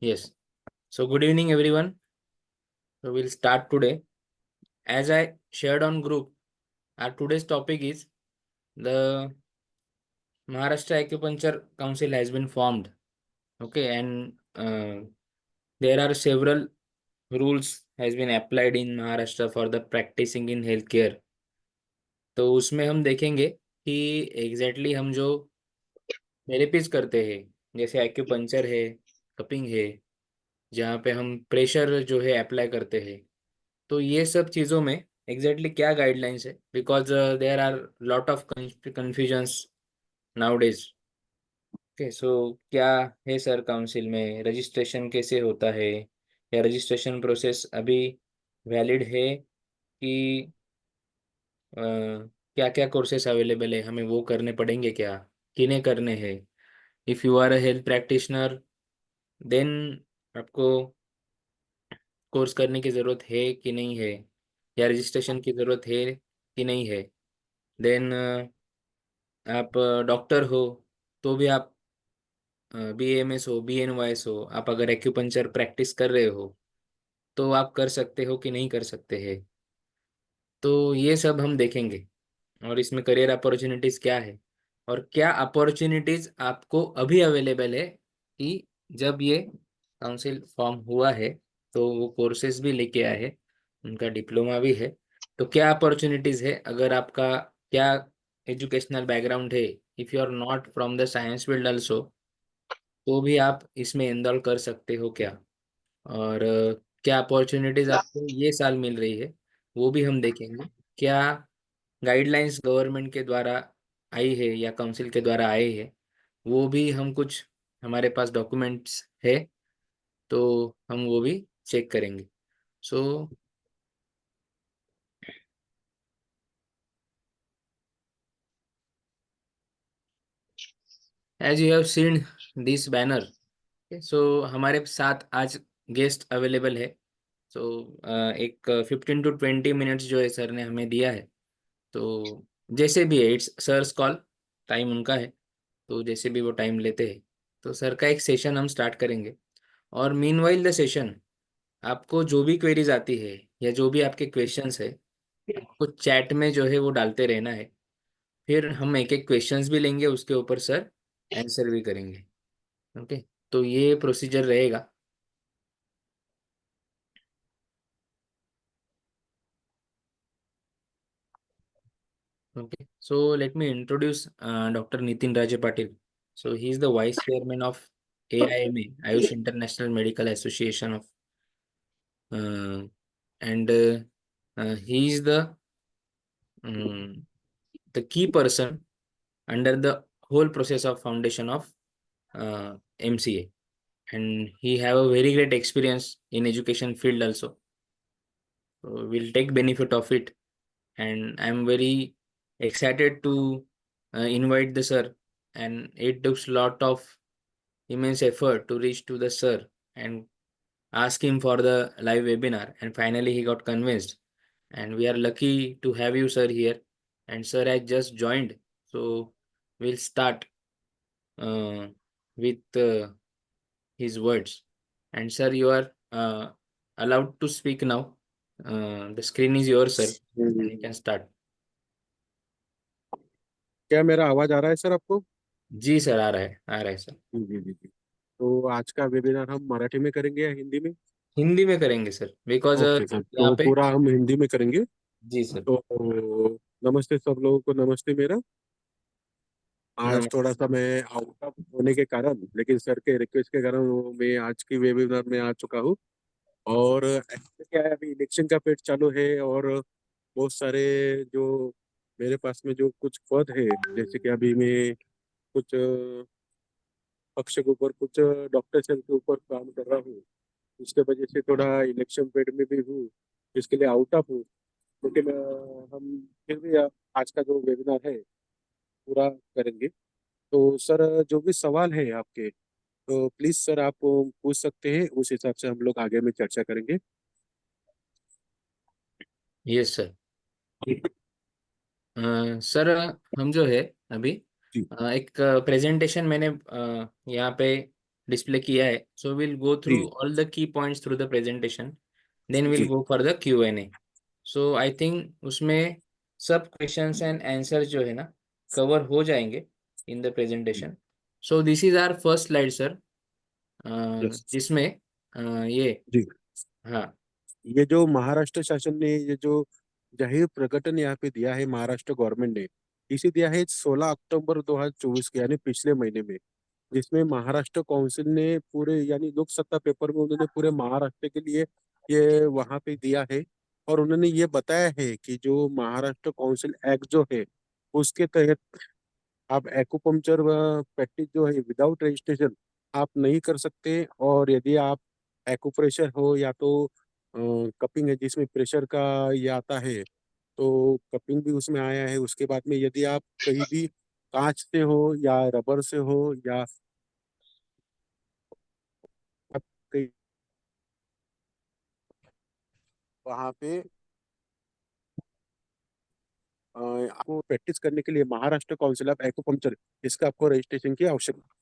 Yes. So good evening, everyone. So we'll start today. As I shared on group, our today's topic is the Maharashtra Acupuncture Council has been formed. Okay, and there are several rules has been applied in Maharashtra for the practicing in healthcare. तो उसमें हम देखेंगे कि exactly हम जो therapies करते हैं, जैसे एक्यूपंचर है, कपिंग है, जहाँ पे हम प्रेशर जो है अप्लाई करते हैं, तो ये सब चीज़ों में एग्जैक्टली क्या गाइडलाइंस है, because there are lot of confusions nowadays. Okay, so क्या है सर काउंसिल में रजिस्ट्रेशन कैसे होता है, या रजिस्ट्रेशन प्रोसेस अभी वैलिड है कि क्या क्या कोर्सेस अवेलेबल है, हमें वो करने पड़ेंगे क्या, किन्हें करने हैं। If you are a health practitioner, then आपको कोर्स करने की ज़रूरत है कि नहीं है, या रजिस्ट्रेशन की ज़रूरत है कि नहीं है। देन आप डॉक्टर हो तो भी आप BAMS हो, BNYS हो, आप अगर एक्यूपंचर प्रैक्टिस कर रहे हो तो आप कर सकते हो कि नहीं कर सकते हैं। तो ये सब हम देखेंगे, और इसमें करियर अपॉर्चुनिटीज़ क्या है, और क्या अपॉर्चुनिटीज़ आपको अभी अवेलेबल है कि जब ये काउंसिल फॉर्म हुआ है तो वो कोर्सेज भी लेके आए हैं, उनका डिप्लोमा भी है। तो क्या अपॉर्चुनिटीज़ है, अगर आपका क्या एजुकेशनल बैकग्राउंड है, if you are not from the science field also, तो भी आप इसमें एनरोल कर सकते हो क्या, और क्या अपॉर्चुनिटीज़ आपको ये साल मिल रही है, वो भी हम देखेंगे। क्या गाइडलाइंस गवर्नमेंट के द्वारा आई है या काउंसिल के द्वारा आए हैं, वो भी हम कुछ, हमारे पास डॉक्यूमेंट्स है तो हम वो भी चेक करेंगे। So as you have seen this banner, so हमारे साथ आज गेस्ट अवेलेबल है। सो एक 15 to 20 मिनट्स जो है सर ने हमें दिया है, तो जैसे भी है, इट्स सर्स कॉल, टाइम उनका है, तो जैसे भी वो टाइम लेते हैं, तो सर का एक सेशन हम स्टार्ट करेंगे। और मीनवाइल द सेशन, आपको जो भी क्वेरीज आती है या जो भी आपके क्वेश्चंस है, आपको चैट में जो है वो डालते रहना है। फिर हम एक एक क्वेश्चंस भी लेंगे, उसके ऊपर सर आंसर भी करेंगे। ओके, तो ये प्रोसीजर रहेगा। Okay, so let me introduce Dr. Nitin Raja Patil. So he is the vice chairman of AIMA, Ayush International Medical Association of, uh, and he is um, the key person under the whole process of foundation of MCA, and he have a very great experience in education field also. So we'll take benefit of it, and I'm very excited to invite the sir. And it took lot of immense effort to reach to the sir and ask him for the live webinar, and finally he got convinced. And we are lucky to have you, sir, here. And sir has just joined, so we'll start uh, with his words. And sir, you are allowed to speak now. The screen is yours, sir, and you can start. क्या मेरा आवाज आ रहा है sir आपको? जी sir, आ रहा है sir. जी जी जी जी। तो आज का वेबिनार हम मराठी में करेंगे या हिंदी में? हिंदी में करेंगे सर, बिकॉज ओके सर, यहाँ तो पे। पूरा हम हिंदी में करेंगे। जी सर। तो नमस्ते सब लोगों को, नमस्ते मेरा। आज थोड़ा सा मैं आउट ऑफ होने के कारण, लेकिन सर के रिक्वेस्ट के कारण मैं आज की वेबिनार में आ चुका हूँ। और एक्चुअली क्या है, अभी इलेक्शन का पेट चालू है और बहुत सारे जो मेरे पास में जो कुछ पद है, जैसे कि अभी मैं कुछ पक्ष के ऊपर, कुछ डॉक्टर के ऊपर काम कर रहा हूँ। इसके वजह से थोड़ा इलेक्शन पेड में भी हूँ, इसके लिए आउट ऑफ हूँ। लेकिन हम फिर भी आज का जो वेबिनार है पूरा करेंगे। तो सर, जो भी सवाल है आपके, तो प्लीज सर आप पूछ सकते हैं, उस हिसाब से हम लोग आगे में चर्चा करेंगे। Yes sir. सर, हम जो है अभी जी एक प्रेजेंटेशन मैंने यहाँ पे डिस्प्ले किया है. सो विल गो थ्रू जी all the key points through the presentation, then will जी go for the Q&A. So I think उसमें सब क्वेश्चंस एंड आंसर जो है ना कवर हो जाएंगे in the presentation. So this is our first slide sir, yes जिसमें ये, जी। हाँ. ये जो महाराष्ट्र शासन ने ये जो जाहिर प्रकटन यहाँ पे दिया है महाराष्ट्र गवर्नमेंट ने, इसे दिया है 16 अक्टूबर 2024 के, यानी पिछले महीने में, जिसमें महाराष्ट्र काउंसिल ने पूरे यानी लोक सत्ता पेपर में उन्होंने पूरे महाराष्ट्र के लिए ये वहां पे दिया है। और उन्होंने ये बताया है कि जो महाराष्ट्र काउंसिल एक्ट जो है उसके तहत आप एक्यूपंक्चर व प्रैक्टिस जो है विदाउट रजिस्ट्रेशन आप नहीं कर सकते। और यदि आप एक्यूप्रेशर हो या तो कपिंग है जिसमें प्रेशर का ये आता है, तो कपिंग भी उसमें आया है। उसके बाद में यदि आप कहीं भी कांच से हो या रबर से हो या आप कहीं वहाँ पे आपको प्रैक्टिस करने के लिए महाराष्ट्र काउंसिल ऑफ एक्यूपंक्चर, इसका आपको रजिस्ट्रेशन की आवश्यकता।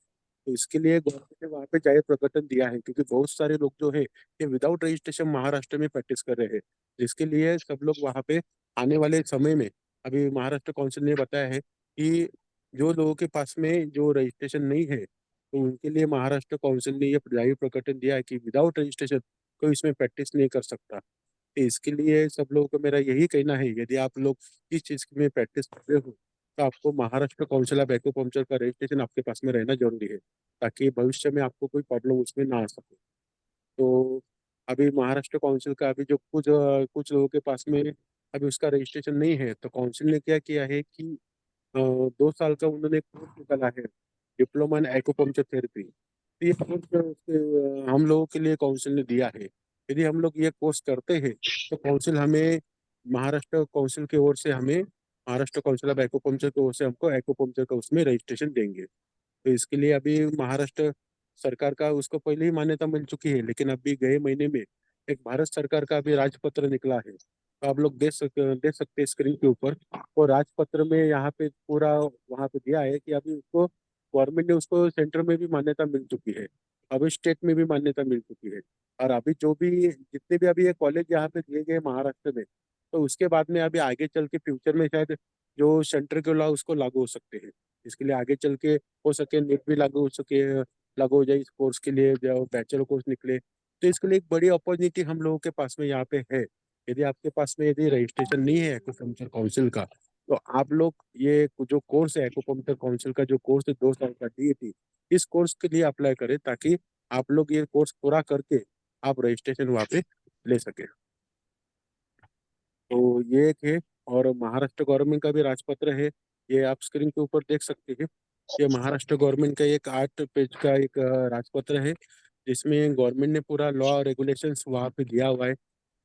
तो इसके लिए गवर्नमेंट ने वहाँ पे जाहिर प्रकटन दिया है, क्योंकि बहुत सारे लोग जो है ये विदाउट रजिस्ट्रेशन महाराष्ट्र में प्रैक्टिस कर रहे हैं। जिसके लिए सब लोग वहाँ पे आने वाले समय में, अभी महाराष्ट्र काउंसिल ने बताया है कि जो लोगों के पास में जो रजिस्ट्रेशन नहीं है, तो उनके लिए महाराष्ट्र काउंसिल ने ये जाहिर प्रकटन दिया है कि विदाउट रजिस्ट्रेशन कोई इसमें प्रैक्टिस नहीं कर सकता। तो इसके लिए सब लोगों को मेरा यही कहना है, यदि आप लोग इस चीज़ में प्रैक्टिस कर रहे हो तो आपको महाराष्ट्र काउंसिल ऑफ एक्यूपंक्चर का रजिस्ट्रेशन आपके पास में रहना जरूरी है, ताकि भविष्य में आपको कोई प्रॉब्लम उसमें ना आ सके। तो अभी महाराष्ट्र काउंसिल का अभी जो कुछ लोगों के पास में अभी उसका रजिस्ट्रेशन नहीं है, तो काउंसिल ने क्या किया है कि 2 साल का उन्होंने कोर्स निकाला है, डिप्लोमा इन एक्यूपंक्चर थेरेपी। तो ये कोर्स हम लोगों के लिए काउंसिल ने दिया है। यदि हम लोग ये कोर्स करते हैं तो काउंसिल हमें, महाराष्ट्र काउंसिल की ओर से हमें, महाराष्ट्र काउंसिल ऑफ एक्यूपंक्चर की ओर से हमको एक्यूपंक्चर का उसमें रजिस्ट्रेशन देंगे। तो इसके लिए अभी महाराष्ट्र सरकार का उसको पहले ही मान्यता मिल चुकी है, लेकिन अभी गए महीने में एक भारत सरकार का अभी राजपत्र निकला है, तो आप लोग देख सकते हैं स्क्रीन के ऊपर। और राजपत्र में यहाँ पे पूरा वहाँ पे दिया है कि अभी उसको गवर्नमेंट ने उसको सेंटर में भी मान्यता मिल चुकी है, अभी स्टेट में भी मान्यता मिल चुकी है। और अभी जो भी जितने भी अभी ये कॉलेज यहाँ पे दिए गए महाराष्ट्र में, तो उसके बाद में अभी आगे चल के फ्यूचर में शायद जो सेंटर के लॉ उसको लागू हो सकते हैं। इसके लिए आगे चल के हो सके नेट भी लागू हो सके, लागू हो जाए इस कोर्स के लिए, जो बैचलर कोर्स निकले। तो इसके लिए एक बड़ी अपॉर्चुनिटी हम लोगों के पास में यहाँ पे है। यदि आपके पास में यदि रजिस्ट्रेशन नहीं है एक्यूपंक्चर काउंसिल का, तो आप लोग ये जो कोर्स है एक्यूपंक्चर काउंसिल का, जो कोर्स है 2 साल का डीएटी, इस कोर्स के लिए अप्लाई करें, ताकि आप लोग ये कोर्स पूरा करके आप रजिस्ट्रेशन वहाँ पे ले सके। तो ये एक है। और महाराष्ट्र गवर्नमेंट का भी राजपत्र है, ये आप स्क्रीन के ऊपर देख सकते हैं। ये महाराष्ट्र गवर्नमेंट का एक 8 पेज का एक राजपत्र है, जिसमें गवर्नमेंट ने पूरा लॉ रेगुलेशंस वहाँ पे दिया हुआ है।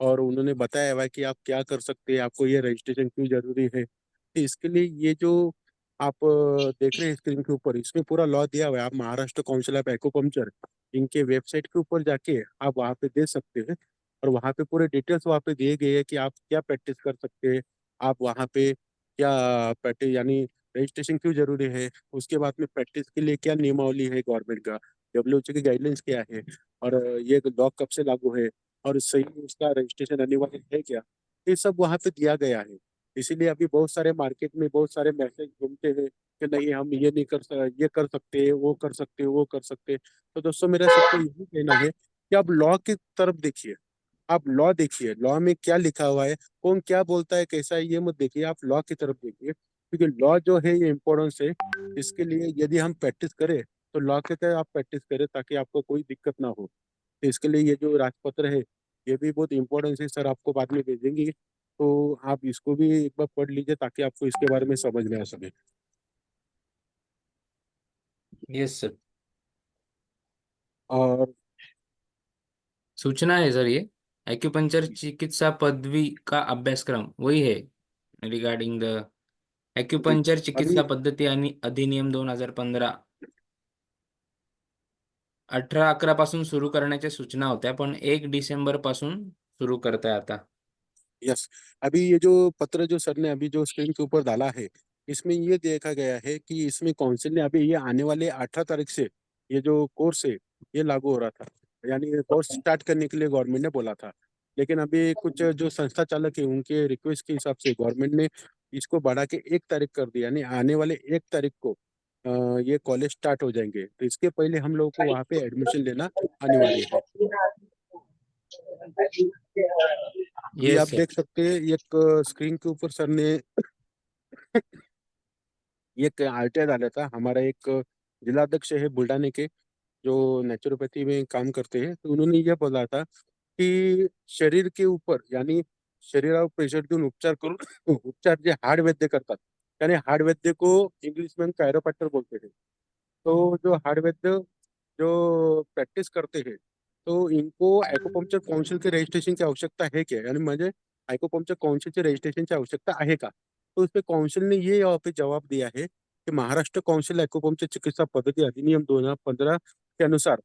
और उन्होंने बताया हुआ है कि आप क्या कर सकते हैं, आपको ये रजिस्ट्रेशन क्यों जरूरी है। तो इसके लिए ये जो आप देख रहे हैं स्क्रीन के ऊपर, इसमें पूरा लॉ दिया हुआ है। आप महाराष्ट्र काउंसिल ऑफ एक्यूपंक्चर इनके वेबसाइट के ऊपर जाके आप वहाँ पे दे सकते हैं। और वहाँ पे पूरे डिटेल्स वहाँ पे दिए गए हैं कि आप क्या प्रैक्टिस कर सकते हैं, आप वहाँ पे क्या प्रैक्टिस यानी रजिस्ट्रेशन क्यों जरूरी है, उसके बाद में प्रैक्टिस के लिए क्या नियमावली है गवर्नमेंट का, डब्ल्यूएचओ की गाइडलाइंस क्या है, और ये लॉ कब से लागू है, और सही में उसका रजिस्ट्रेशन अनिवार्य है क्या, ये सब वहाँ पे दिया गया है। इसीलिए अभी बहुत सारे मार्केट में बहुत सारे मैसेज घूमते हैं कि नहीं हम ये नहीं ये कर सकते, वो कर सकते, वो कर सकते। तो दोस्तों मेरा सबको यही कहना है कि आप लॉ की तरफ देखिए, आप लॉ देखिए, लॉ में क्या लिखा हुआ है, कौन क्या बोलता है, कैसा है, ये मत देखिए, आप लॉ की तरफ देखिए, क्योंकि लॉ जो है ये इम्पोर्टेंस है। इसके लिए यदि हम प्रैक्टिस करें तो लॉ के तहत आप प्रैक्टिस करें, ताकि आपको कोई दिक्कत ना हो। तो इसके लिए ये जो राजपत्र है ये भी बहुत इम्पोर्टेंस है, सर आपको बाद में भेजेंगे, तो आप इसको भी एक बार पढ़ लीजिए, ताकि आपको इसके बारे में समझ में आ सके। Yes sir. और सूचना है सर ये, एक्यूपंचर चिकित्सा पदवी का अभ्यासक्रम वही है रिगार्डिंग द जी एक्यूपंचर अभी चिकित्सा पद्धती आणि अधिनियम 2015, 18/11 पासून सुरू करण्याच्या सूचना होत्या, पण 1 डिसेंबर पासून सुरू करताय आता. यस, अभी ये जो पत्र जो सर ने अभी जो स्क्रीन के ऊपर डाला है, इसमें ये देखा गया है कि इसमें काउंसिल ने अभी ये आने वाले 18 तारीख से ये जो कोर्स है ये लागू हो रहा था, यानी कोर्स स्टार्ट करने के लिए गवर्नमेंट ने बोला था। लेकिन अभी कुछ जो संस्था चालक है उनके रिक्वेस्ट के हिसाब से गवर्नमेंट ने इसको बढ़ा के 1 तारीख कर दिया, यानी आने वाले 1 तारीख को ये कॉलेज स्टार्ट हो जाएंगे। तो इसके पहले हम लोगों को वहाँ पे एडमिशन लेना अनिवार्य है। अभी यस आप सर। देख सकते हैं एक स्क्रीन के ऊपर सर ने एक आरटीआई डाला था। हमारा एक जिलाध्यक्ष है बुल्ढाने के, जो नेचुरोपैथी में काम करते हैं, तो उन्होंने यह बोला था कि शरीर के ऊपर, यानी शरीरावर प्रेशर देऊन उपचार करून उपचार जे हाड वैद्य करतात, यानी हाड वैद्य को इंग्लिश में कायरोप्रैक्टर बोलते हैं। तो जो हाड वैद्य जो प्रैक्टिस करते हैं, तो इनको ॲक्युपंक्चर काउंसिल के रजिस्ट्रेशन की आवश्यकता है क्या, यानी म्हणजे ॲक्युपंक्चर काउंसिलचे रजिस्ट्रेशनची आवश्यकता आहे का? तो उसपे काउंसिल ने ये यहाँ पे जवाब दिया है कि महाराष्ट्र काउंसिल ॲक्युपंक्चर चिकित्सा पद्धति अधिनियम 2015 के अनुसार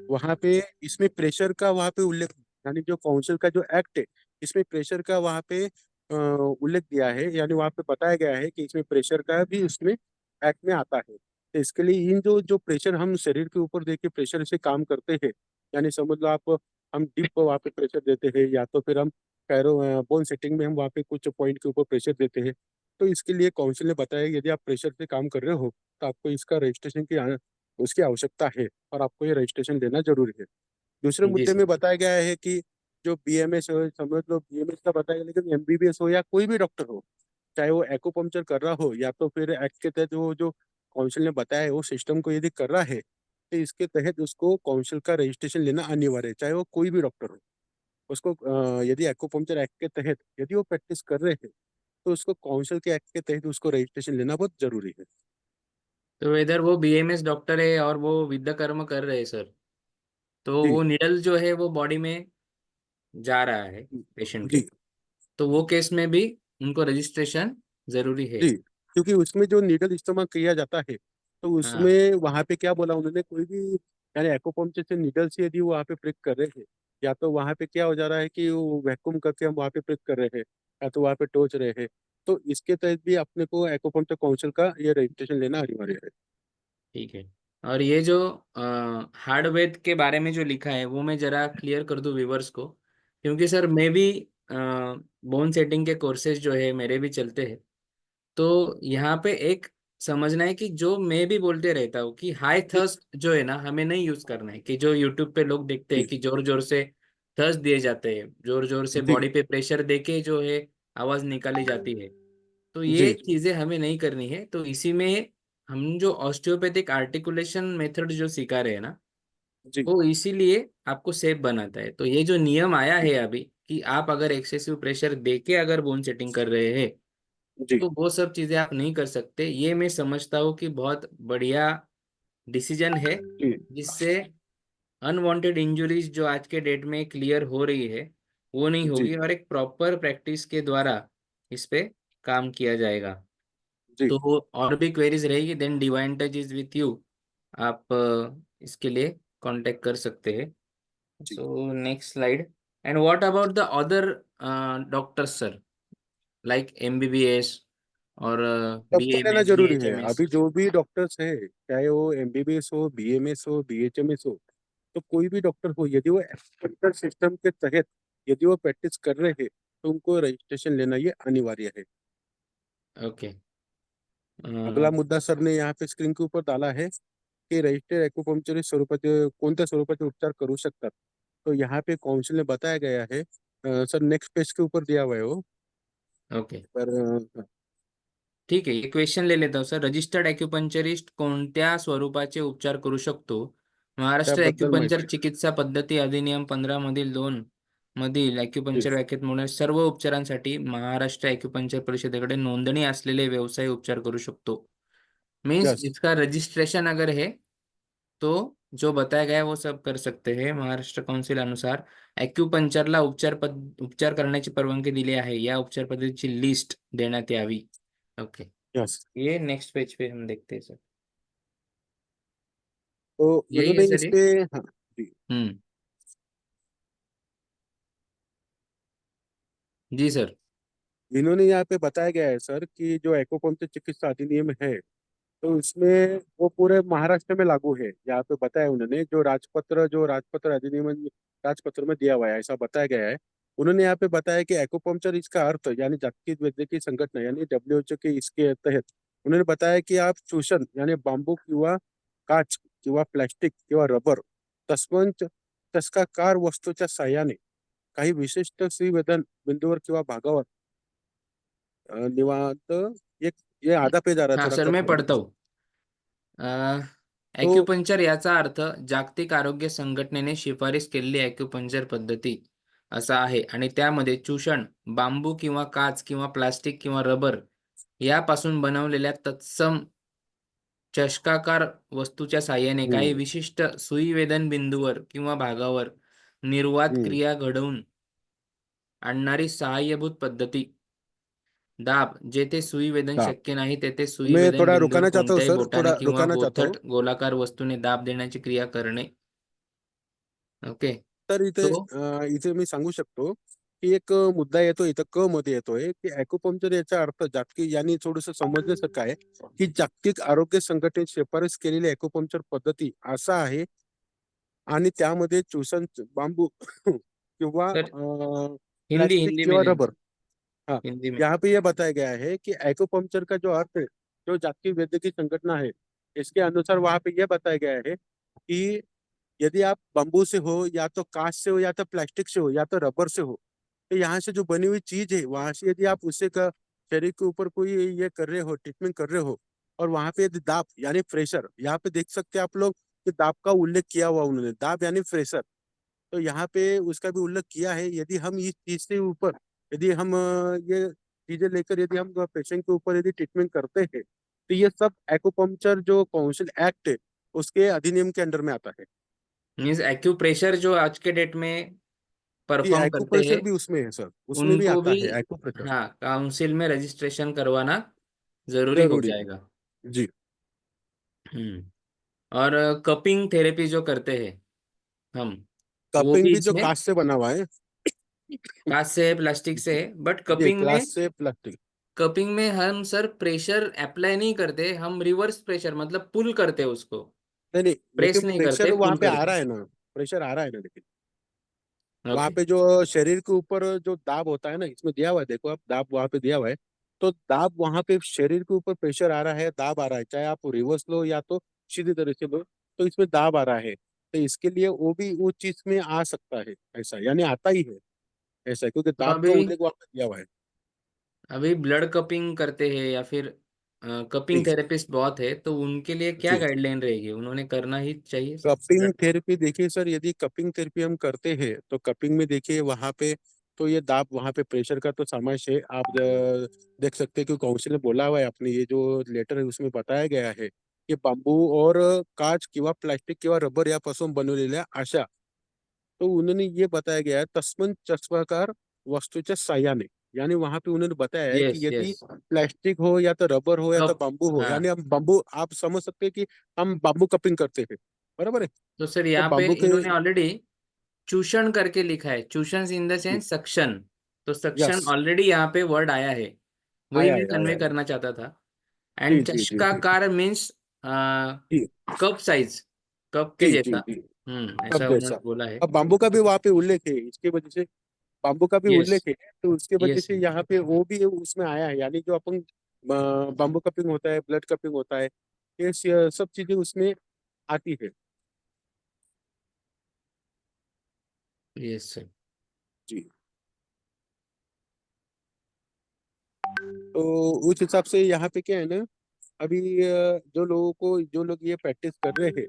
वहाँ पे इसमें प्रेशर का वहाँ पे उल्लेख, यानी जो काउंसिल का जो एक्ट है इसमें प्रेशर का वहाँ पे उल्लेख दिया है, यानी वहाँ पे बताया गया है कि इसमें प्रेशर का भी उसमें एक्ट में आता है। तो इसके लिए इन जो जो प्रेशर हम शरीर के ऊपर दे के प्रेशर से काम करते हैं, यानी समझ लो आप, हम डिप वहाँ पे प्रेशर देते हैं, या तो फिर हम कैरो बोन सेटिंग में हम वहाँ पे कुछ पॉइंट के ऊपर प्रेशर देते हैं। तो इसके लिए काउंसिल ने बताया यदि आप प्रेशर से काम कर रहे हो तो आपको इसका रजिस्ट्रेशन की उसकी आवश्यकता है, और आपको ये रजिस्ट्रेशन लेना जरूरी है। दूसरे जी मुद्दे सर। में बताया गया है कि जो बीएमएस हो, समझ लो बीएमएस का बताया गया, लेकिन एमबीबीएस हो या कोई भी डॉक्टर हो, चाहे वो एक्यूपंक्चर कर रहा हो या तो फिर एक्ट के तहत वो जो काउंसिल ने बताया है वो सिस्टम को यदि कर रहा है, तो इसके तहत उसको काउंसिल का रजिस्ट्रेशन लेना अनिवार्य है, चाहे वो कोई भी डॉक्टर हो। उसको यदि एक्यूपंक्चर एक्ट के तहत यदि वो प्रैक्टिस कर रहे हैं, तो उसको काउंसिल के एक्ट के तहत उसको रजिस्ट्रेशन लेना बहुत जरूरी है। तो इधर वो बीएमएस डॉक्टर है और वो विद्या कर्म कर रहे हैं सर, तो जी वो निडल जो है वो बॉडी में जा रहा है पेशेंट के, जी तो वो केस में भी उनको रजिस्ट्रेशन जरूरी है। जी, क्योंकि उसमें जो नीडल इस्तेमाल किया जाता है, तो हाँ। उसमें वहां पे क्या बोला उन्होंने, कोई भी यानी एक्यूपंक्चर से नीडल से यदि वो वहाँ पे प्रिक कर रहे हैं, या तो वहां पे क्या हो जा रहा है कि वो वैक्यूम करके हम वहाँ पे प्रिक कर रहे हैं, या तो वहाँ पे टोच रहे हैं, तो इसके तहत भी अपने को एक्यूपंक्चर काउंसिल का ये रजिस्ट्रेशन लेना अनिवार्य है। ठीक है। और ये जो हार्डवेयर के बारे में जो लिखा है वो मैं जरा क्लियर कर दूं व्यूवर्स को, क्योंकि सर मैं भी बोन सेटिंग के कोर्सेज जो है मेरे भी चलते हैं। तो यहाँ पे एक समझना है कि जो मैं भी बोलते रहता हूँ कि हाई थर्स्ट जो है ना हमें नहीं यूज करना है, कि जो यूट्यूब पे लोग देखते हैं जी कि जोर जोर से थर्स्ट दिए जाते हैं, जोर जोर से जी बॉडी पे प्रेशर देके जो है आवाज निकाली जाती है। तो ये जी चीजें हमें नहीं करनी है। तो इसी में हम जो ऑस्टियोपैथिक आर्टिकुलेशन मेथड जो सिखा रहे हैं ना, जी वो इसीलिए आपको सेफ बनाता है। तो ये जो नियम आया है अभी कि आप अगर एक्सेसिव प्रेशर देके अगर बोन सेटिंग कर रहे हैं, जी तो वो सब चीजें आप नहीं कर सकते। ये मैं समझता हूँ कि बहुत बढ़िया डिसीजन है, जी जिससे अनवांटेड इंजरीज जो आज के डेट में क्लियर हो रही है वो नहीं जी होगी, और एक प्रॉपर प्रैक्टिस के द्वारा इस पे काम किया जाएगा। जी तो और भी क्वेरीज रहेगी then divine touch is with you, आप इसके लिए कांटेक्ट कर सकते हैं। जी, so next slide. And what about the other doctors sir, like MBBS और सबको लेना बीएमएस जरूरी है। बीएचएमएस? अभी जो भी डॉक्टर्स है, चाहे वो एमबीबीएस हो, बीएमएस हो, बीएचएमएस हो, तो कोई भी डॉक्टर हो, यदि वो एक्सपर्ट सिस्टम के तहत यदि वो प्रैक्टिस कर रहे हैं, तो उनको रजिस्ट्रेशन लेना ये अनिवार्य है। ओके। अगला मुद्दा सर ने यहाँ पे स्क्रीन के ऊपर डाला है की रजिस्टर्ड ॲक्युपंक्चरिस्ट स्वरूपाचे कोणत्या स्वरूपाचे उपचार करू शकतात। तो यहाँ पे काउंसिल ने बताया गया है, सर नेक्स्ट पेज के ऊपर दिया हुआ है वो, ओके। पर ठीक आहे, एक क्वेश्चन ले लेतो सर। रजिस्टर्ड ॲक्युपंक्चरिस्ट कोणत्या स्वरूपाचे उपचार करू शकतो? महाराष्ट्र त्याबद्दल ॲक्युपंक्चर माहिती चिकित्सा पद्धती अधिनियम 15 मधील 2 मधील जी ॲक्युपंक्चर व्याख्येप्रमाणे सर्व उपचारांसाठी महाराष्ट्र ॲक्युपंक्चर परिषदेकडे नोंदणी असलेले व्यवसाय उपचार करू शकतो। मीन्स यस इसका रजिस्ट्रेशन अगर है तो जो बताया गया है वो सब कर सकते हैं। महाराष्ट्र काउन्सिल अनुसार ॲक्युपंक्चरला उपचार करण्याची परवानगी दिली आहे, या उपचार पद्धतीची लिस्ट देण्यात यावी। ओके। यस, ये नेक्स्ट पेज पे हम देखते हैं सर। तो यही है इन्होंने सर इस ये। पे, हाँ जी, हम्म। जी सर। इन्होंने यहाँ पे बताया गया है सर कि जो एक्वापंक्चर चिकित्सा अधिनियम है तो इसमें वो पूरे महाराष्ट्र में लागू है, यहाँ पे बताया उन्होंने, जो राजपत्र अधिनियम राजपत्र में दिया हुआ है, ऐसा बताया गया है। उन्होंने यहाँ पे बताया कि एक्यूपंक्चर इसका अर्थ, यानी जागतिक वैद्यकीय संघटना यानी डब्ल्यूएचओ के इसके तहत उन्होंने बताया की आप शोषण यानी बांबू किंवा काच किंवा प्लास्टिक किंवा रबर तस्मंच चषकाकार वस्तूच्या साह्याने काही विशिष्ट संवेदन बिंदूवर किंवा भागावर निवांत, एक ये आधा पेज आ रहा है, हाँ थोड़ा सर, कम मैं कर पढ़ता दीजिए। हूँ। तो ॲक्युपंक्चर याचा अर्थ जागतिक आरोग्य संघटनेने शिफारस केलेली ॲक्युपंक्चर पद्धती असा आहे आणि त्यामध्ये चूषण, बांबू किंवा काच किंवा प्लास्टिक किंवा रबर यापासून बनवलेल्या तत्सम चषकाकार वस्तूच्या साहाय्याने काही हम्म विशिष्ट सुईवेदन बिंदूवर किंवा भागावर निर्वात हम्म क्रिया घडवून आणणारी सहाय्यभूत पद्धती. दाब: जेथे सुईवेदन हाँ, शक्य नाही तेथे मैं सुईवेदन थोड़ा बिंदूवर रुकाना चाहता हूँ कोणत्याही सर, बोटाने थोड़ा किंवा रुकाना चाहता हूँ। बोथट गोलाकार वस्तूने दाब देण्याची क्रिया करणे. ओके. तर इथे तो इथे मी सांगू शकतो की एक मुद्दा येतो इथं क मध्ये येतोय की ॲक्युपंक्चर याचा अर्थ जागतिक, यांनी थोडस समजण्यासारखं आहे की जागतिक आरोग्य संघटनेने शिफारस केलेली ॲक्युपंक्चर पद्धती असा आहे, आणि त्यामध्ये चूषण बांबू किंवा सर, हिंदी प्लास्टिक हिंदी में किंवा लेना रबर। सर, हाँ, हिंदी में. यहाँ पे यह बताया गया है कि एक्यूपंक्चर का जो अर्थ है, जो जागतिक वैद्यकीय संगठना है, इसके अनुसार वहां पे यह बताया गया है कि यदि आप बम्बू से हो या तो कांच से हो या तो प्लास्टिक से हो या तो रबर से हो, तो यहाँ से जो बनी हुई चीज है वहां से यदि आप उसे का शरीर के ऊपर कोई ये कर रहे हो, ट्रीटमेंट कर रहे हो, और वहां पे यदि दाब यानी प्रेशर, यहाँ पे देख सकते हैं आप लोग कि दाब का उल्लेख किया हुआ उन्होंने, दाब यानी प्रेशर। तो यहाँ पे उसका भी उल्लेख किया है, यदि हम इस चीज से ऊपर, यदि हम ये चीजें लेकर यदि हम पेशेंट के ऊपर यदि ट्रीटमेंट करते हैं, तो ये सब एक्यूपंक्चर जो काउंसिल एक्ट है उसके अधिनियम के अंडर में आता है। मीन्स एक्यूप्रेशर जो आज के डेट में जी, परफॉर्म करते हैं, एक्यूप्रेशर भी उसमें है सर, उसमें भी उनको आता भी है एक्यूप्रेशर। हाँ काउंसिल में रजिस्ट्रेशन करवाना जरूरी हो जरूरी है। जाएगा. जी। हम्म. और कपिंग थेरेपी जो करते हैं हम, वो कपिंग भी भी जो इसमें कांच से बना हुआ है। कांच से है, प्लास्टिक से है, बट जी, ग्लास से प्लास्टिक। कपिंग में हम सर प्रेशर अप्लाई नहीं करते, हम रिवर्स प्रेशर मतलब पुल करते हैं उसको. नहीं नहीं, लेकिन प्रेस नहीं प्रेशर करते, वहां पुल पे आ करते. रहा है ना, प्रेशर आ रहा है ना, लेकिन वहां ओके. पे जो शरीर के ऊपर जो दाब होता है ना, इसमें दिया हुआ है, देखो आप दाब वहां पे दिया हुआ है। तो दाब वहां पे शरीर के ऊपर प्रेशर आ रहा है, दाब आ रहा है, चाहे आप रिवर्स लो या तो सीधी तरह से लो, तो इसमें दाब आ रहा है, तो इसके लिए वो भी वो चीज में आ सकता है, ऐसा यानी आता ही है ऐसा, क्योंकि तो दाब का अभी उल्लेख वहां पे दिया हुआ है। अभी ब्लड कपिंग करते हैं या फिर कपिंग जी थेरेपिस्ट बहुत है, तो उनके लिए क्या जी। गाइडलाइन रहेगी, उन्होंने करना ही चाहिए सर कपिंग ब्लड. थेरेपी देखिए सर, यदि कपिंग थेरेपी हम करते हैं तो कपिंग में देखिए वहां पे, तो ये दाब वहां पे प्रेशर का तो समावेश है, आप देख सकते हैं कि काउंसिल ने बोला हुआ है अपने ये जो लेटर है उसमें बताया गया है कि बांबू और काच किंवा प्लास्टिक किंवा रबर यापासून बनवलेल्या अशा, तो उन्होंने ये बताया गया है तस्मन चस्पाकार वस्तूच्या साह्याने, यानी वहां पे उन्होंने बताया है यस कि यदि यस. प्लास्टिक हो या तो रबर हो या तो कप. बांबू हो, हाँ. यानी हम बांबू, आप समझ सकते हैं कि हम बांबू कपिंग करते हैं, बराबर है। तो सर तो यहाँ पे बांबू के, इन्होंने ऑलरेडी चूषण करके लिखा है, चूषण इन द जी, सेंस सक्शन. तो यस, सक्शन ऑलरेडी यहाँ पे वर्ड आया है, वही आया मैं है आया कन्वे है। करना चाहता था. जी एंड जी जी जी चषकाकार मीन्स जी कप साइज, कप के जी जी जैसा. जी। अब ऐसा जैसा, उन्होंने बोला है. अब बांबू का भी वहां पे उल्लेख है, इसके वजह से बांबू का भी यस उल्लेख है, तो उसके वजह यस. से यहाँ पे वो भी उसमें आया है, यानी जो अपन बांबू कपिंग होता है, ब्लड कपिंग होता है, ये सब चीजें उसमें आती है। Yes sir. जी। तो उस हिसाब से यहाँ पे क्या है ना, अभी जो लोग ये प्रैक्टिस कर रहे हैं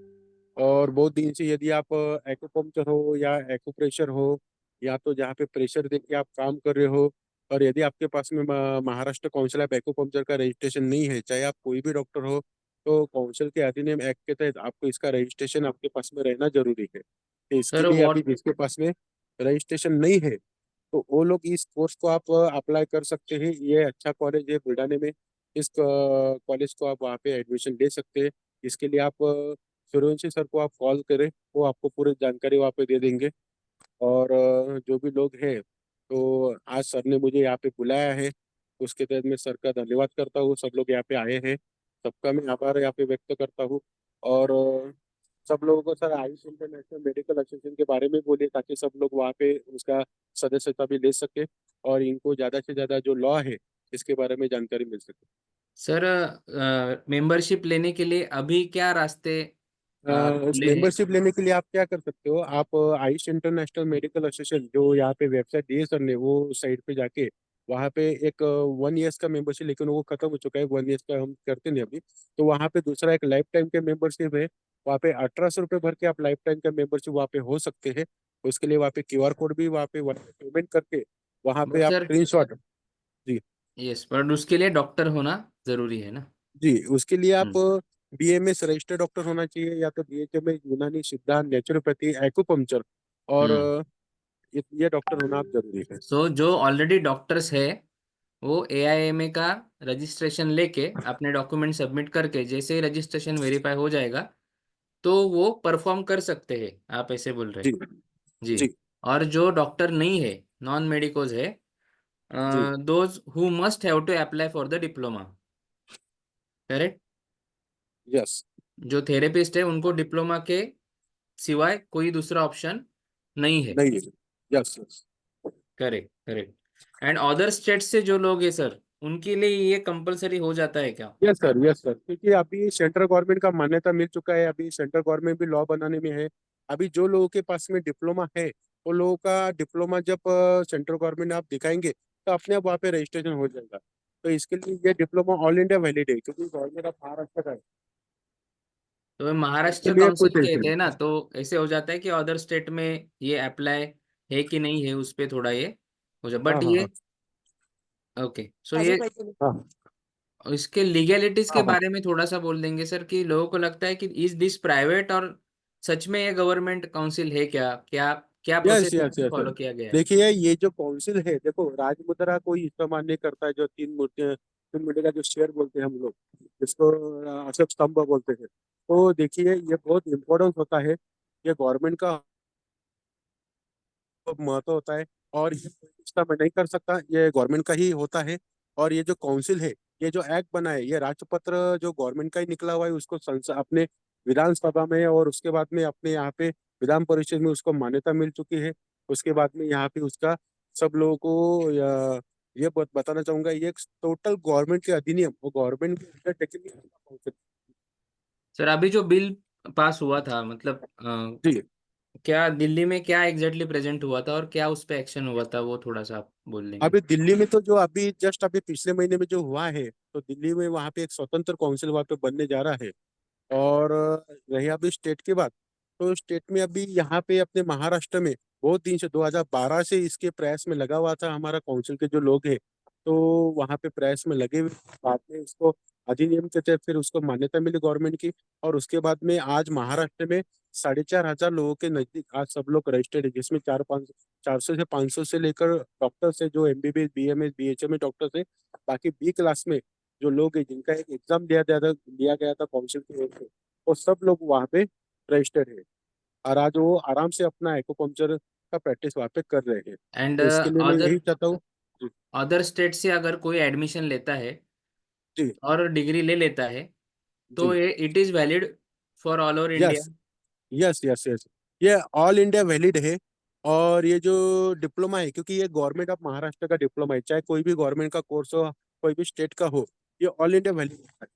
और बहुत दिन से, यदि आप एक्यूपंक्चर हो या एक्यूप्रेशर हो या तो जहाँ पे प्रेशर देके आप काम कर रहे हो, और यदि आपके पास में महाराष्ट्र काउंसिल ऑफ एक्यूपंक्चर का रजिस्ट्रेशन नहीं है, चाहे आप कोई भी डॉक्टर हो, तो काउंसिल के अधिनियम एक्ट के तहत आपको इसका रजिस्ट्रेशन आपके पास में रहना जरूरी है। तो इसके सर लिए अभी व्हाट. जिसके पास में रजिस्ट्रेशन नहीं है, तो वो लोग इस कोर्स को आप अप्लाई कर सकते हैं, ये अच्छा कॉलेज है बुल्ढाने में, इस कॉलेज को आप वहाँ पे एडमिशन ले सकते हैं। इसके लिए आप सूर्यवंशी सर को आप कॉल करें, वो आपको पूरी जानकारी वहाँ पे दे देंगे। और जो भी लोग हैं, तो आज सर ने मुझे यहाँ पे बुलाया है, उसके तहत मैं सर का धन्यवाद करता हूँ, सब लोग यहाँ पे आए हैं। सबका मैं आभार यहाँ पे व्यक्त करता हूँ। और सब लोगों को sir Ayush international medical association के बारे में बोलिए, ताकि सब लोग वहाँ पे उसका सदस्यता भी ले सके और इनको ज़्यादा से ज़्यादा जो लॉ है इसके बारे में जानकारी मिल सके। सर मेंबरशिप लेने के लिए अभी क्या रास्ते उस खुले हैं? मेंबरशिप लेने के लिए आप क्या कर सकते हो, आप आयुष इंटरनेशनल मेडिकल एसोसिएशन जो यहाँ पे वेबसाइट दी है सर ने, वो साइट पे जाके वहाँ पे एक 1 ईयर्स का मेंबरशिप, लेकिन वो खत्म हो चुका है, 1 ईयर्स का हम करते नहीं अभी। तो वहाँ पे दूसरा एक लाइफ टाइम के मेंबरशिप है, वहाँ पे 1800 रुपये भर के आप लाइफ टाइम का मेंबरशिप वहाँ पे हो सकते हैं। उसके लिए वहाँ पे QR कोड भी वहाँ पे पेमेंट करके वहाँ पे बट आप सर, स्क्रीनशॉट। जी। यस, पर उसके लिए डॉक्टर होना जरूरी है ना? जी, उसके लिए आप हम्म। BMS रजिस्टर्ड डॉक्टर होना चाहिए, या तो BHMS यूनानी सिद्धांत नेचुरोपैथी एक्यूपंक्चर, और हम्म। ये डॉक्टर होना आप जरूरी है। सो जो ऑलरेडी डॉक्टर्स है, वो AIMA का रजिस्ट्रेशन लेके अपने डॉक्यूमेंट सबमिट करके जैसे ही रजिस्ट्रेशन वेरीफाई हो जाएगा, तो वो परफॉर्म कर सकते हैं, आप ऐसे बोल रहे जी। हैं? जी। जी। और जो डॉक्टर नहीं है, नॉन मेडिकोज है, जी। Those who must have to apply for the diploma, correct? Yes. जो थेरेपिस्ट है उनको डिप्लोमा के सिवाय कोई दूसरा ऑप्शन नहीं है। नहीं है। Yes yes. Correct, correct. And other state से जो लोग हैं सर, उनके लिए ये कंपलसरी हो जाता है क्या? यस सर, यस सर, क्योंकि अभी सेंट्रल गवर्नमेंट का मान्यता मिल चुका है, अभी सेंट्रल गवर्नमेंट भी लॉ बनाने में है। अभी जो लोगों के पास में डिप्लोमा है, वो लोगों का डिप्लोमा जब सेंट्रल गवर्नमेंट आप दिखाएंगे तो अपने आप वहाँ पे रजिस्ट्रेशन हो जाएगा। तो इसके लिए ये डिप्लोमा ऑल इंडिया वैलिड है, क्योंकि गवर्नमेंट ऑफ महाराष्ट्र का है। तो तो इसके महाराष्ट्र लिए कोई काउंसिल टेंशन कहते हैं नहीं। ना, तो ऐसे हो जाता है कि अदर स्टेट में ये अप्लाई है कि नहीं है, उस पे थोड़ा ये हो जाए, हाँ बट हाँ ये हाँ। ओके। सो ये हाँ इसके लीगैलिटीज के हाँ हाँ। बारे में थोड़ा सा बोल देंगे सर, कि लोगों को लगता है कि इज दिस प्राइवेट, और सच में ये गवर्नमेंट काउंसिल है क्या? क्या क्या yes process yes yes follow yes. किया गया है? देखिए, ये जो काउंसिल है, देखो राजमुद्रा कोई इस्तेमाल नहीं करता है, जो 3 मूर्तियां, 3 मूर्ति का जो शेयर बोलते हैं हम लोग, जिसको अशोक स्तंभ बोलते हैं। तो देखिए, ये बहुत इंपॉर्टेंट होता है, ये गवर्नमेंट का महत्व होता है। और ये कोई इसका मैं नहीं कर सकता, ये गवर्नमेंट का ही होता है। और ये जो काउंसिल है, ये जो एक्ट बना है, ये राजपत्र जो गवर्नमेंट का ही निकला हुआ है, उसको संसद अपने विधानसभा में और उसके बाद में अपने यहाँ पे विधान परिषद में उसको मान्यता मिल चुकी है। उसके बाद में यहाँ पे उसका सब लोगों को ये बताना चाहूंगा, ये टोटल गवर्नमेंट के अधिनियम और गवर्नमेंट के अंडरटेकिंग। सर अभी जो बिल पास हुआ था, मतलब जी। क्या दिल्ली में क्या एग्जैक्टली प्रेजेंट हुआ था, और क्या उस पे एक्शन हुआ था, वो थोड़ा सा आप बोल देंगे? अभी दिल्ली में तो जो अभी जस्ट अभी पिछले महीने में जो हुआ है, तो दिल्ली में वहाँ पे एक स्वतंत्र काउंसिल वहाँ पे बनने जा रहा है। और रही अभी स्टेट की बात, तो स्टेट में अभी यहाँ पे अपने महाराष्ट्र में बहुत दिन से 2012 से इसके प्रयास में लगा हुआ था हमारा काउंसिल के जो लोग हैं। तो वहाँ पे प्रयास में लगे हुए, बाद में उसको अधिनियम के तहत फिर उसको मान्यता मिली गवर्नमेंट की। और उसके बाद में आज महाराष्ट्र में 4500 लोगों के नजदीक आज सब लोग रजिस्टर्ड है, जिसमें 400 से 500 से लेकर डॉक्टर्स है, जो MBBS BMS BHMS डॉक्टर्स है। बाकी B क्लास में जो लोग हैं, जिनका एक एग्जाम दिया गया था काउंसिल की ओर से, वो सब लोग वहाँ पे रजिस्टर्ड है। और आज वो आराम से अपना एक्यूपंक्चर का प्रैक्टिस वहाँ पे कर रहे हैं। एंड तो इसके लिए मैं अदर यही चाहता हूँ। जी। अदर स्टेट से अगर कोई एडमिशन लेता है जी। और डिग्री ले लेता है, तो जी। ये it is valid for all over India? Yes yes yes yes. ये ऑल इंडिया वैलिड है। और ये जो डिप्लोमा है, क्योंकि ये गवर्नमेंट ऑफ महाराष्ट्र का डिप्लोमा है, चाहे कोई भी गवर्नमेंट का कोर्स हो, कोई भी स्टेट का हो, ये ऑल इंडिया वैलिड है।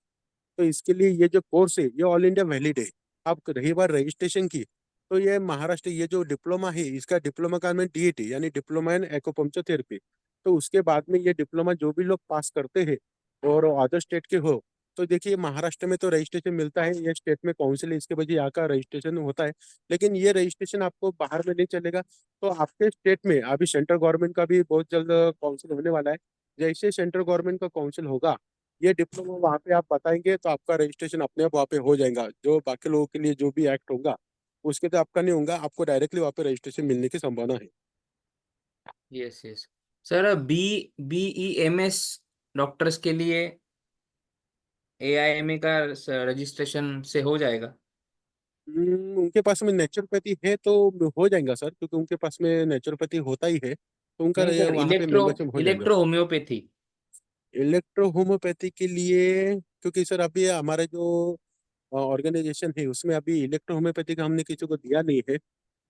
तो इसके लिए ये जो कोर्स है, ये ऑल इंडिया वैलिड है। अब रही बात रजिस्ट्रेशन की, तो ये महाराष्ट्र, ये जो डिप्लोमा है, इसका डिप्लोमा का नाम है DET, यानी डिप्लोमा इन एक्यूपंक्चर थेरेपी। तो उसके बाद में ये डिप्लोमा जो भी लोग पास करते हैं और अदर स्टेट के हो, तो देखिए महाराष्ट्र में तो रजिस्ट्रेशन मिलता है, ये स्टेट में काउंसिल है, इसके वजह यहाँ का रजिस्ट्रेशन होता है। लेकिन ये रजिस्ट्रेशन आपको बाहर में नहीं चलेगा। तो आपके स्टेट में अभी सेंट्रल गवर्नमेंट का भी बहुत जल्द काउंसिल होने वाला है। जैसे सेंट्रल गवर्नमेंट का काउंसिल होगा, ये डिप्लोमा वहाँ पे आप बताएंगे, तो आपका रजिस्ट्रेशन अपने आप वहाँ पे हो जाएगा। जो बाकी लोगों के लिए जो भी एक्ट होगा, उसके तो आपका नहीं होगा, आपको डायरेक्टली वहाँ पे रजिस्ट्रेशन मिलने की संभावना है। Yes, yes. Sir BEMS doctors के लिए AIMA का रजिस्ट्रेशन से हो जाएगा? उनके पास में नेचुरोपैथी है तो हो जाएगा सर, क्योंकि उनके पास में नेचुरोपैथी होता ही है, तो उनका नहीं सर, वहाँ पे इलेक्ट्रो मेंबरशिप हो जाएगा। Electro homeopathy. इलेक्ट्रो होम्योपैथी के लिए क्योंकि सर अभी हमारे जो ऑर्गेनाइजेशन है उसमें अभी इलेक्ट्रो होम्योपैथी का हमने किसी को दिया नहीं है।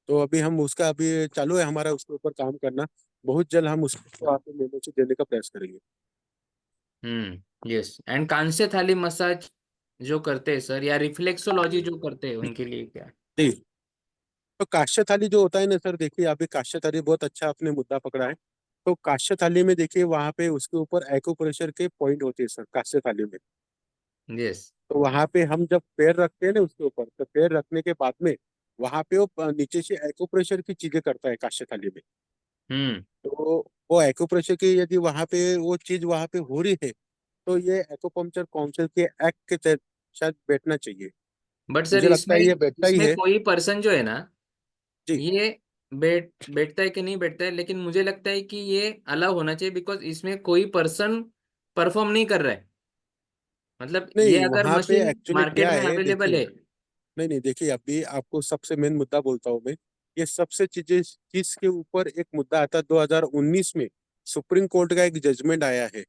तो अभी हम उसका अभी चालू है हमारा उसके ऊपर काम करना। बहुत जल्द हम उसको आपको मेंबरशिप देने का प्रयास करेंगे। यस, एंड कांस्य थाली मसाज जो करते हैं सर, या रिफ्लेक्सोलॉजी जो करते हैं, उनके लिए क्या? जी। तो काश्य थाली जो होता है ना सर, देखिए अभी काश्य थाली बहुत अच्छा आपने मुद्दा पकड़ा है। तो काश्य थाली में देखिए वहां पे उसके ऊपर एक्यूप्रेशर के पॉइंट होते हैं सर काश्य थाली में। यस। तो वहां पे हम जब पैर रखते हैं ना उसके ऊपर, तो पैर रखने के बाद में वहां पे वो नीचे से एक्यूप्रेशर की चीजें करता है काश्य थाली में। हम्म। तो वो एक्यूप्रेशर की यदि वहां पे वो चीज वहां पे हो रही है, तो ये एक्यूपंक्चर काउंसिल के एक्ट के तहत शायद बैठना चाहिए। बट सर मुझे लगता इसमें है ये बैठता ही इसमें है। कोई पर्सन जो है ना, जी। ये बैठता है कि नहीं बैठता है, लेकिन मुझे लगता है कि ये अलाउ होना चाहिए, बिकॉज इसमें कोई पर्सन परफॉर्म नहीं कर रहा है। मतलब ये नहीं अगर वहां पे मशीन एक्चुअली मार्केट क्या में है अवेलेबल देखिए। है। नहीं नहीं देखिए, अभी आपको सबसे मेन मुद्दा बोलता हूँ मैं। ये सबसे चीजें चीज के ऊपर एक मुद्दा आता है 2019 में। सुप्रीम कोर्ट का एक जजमेंट आया है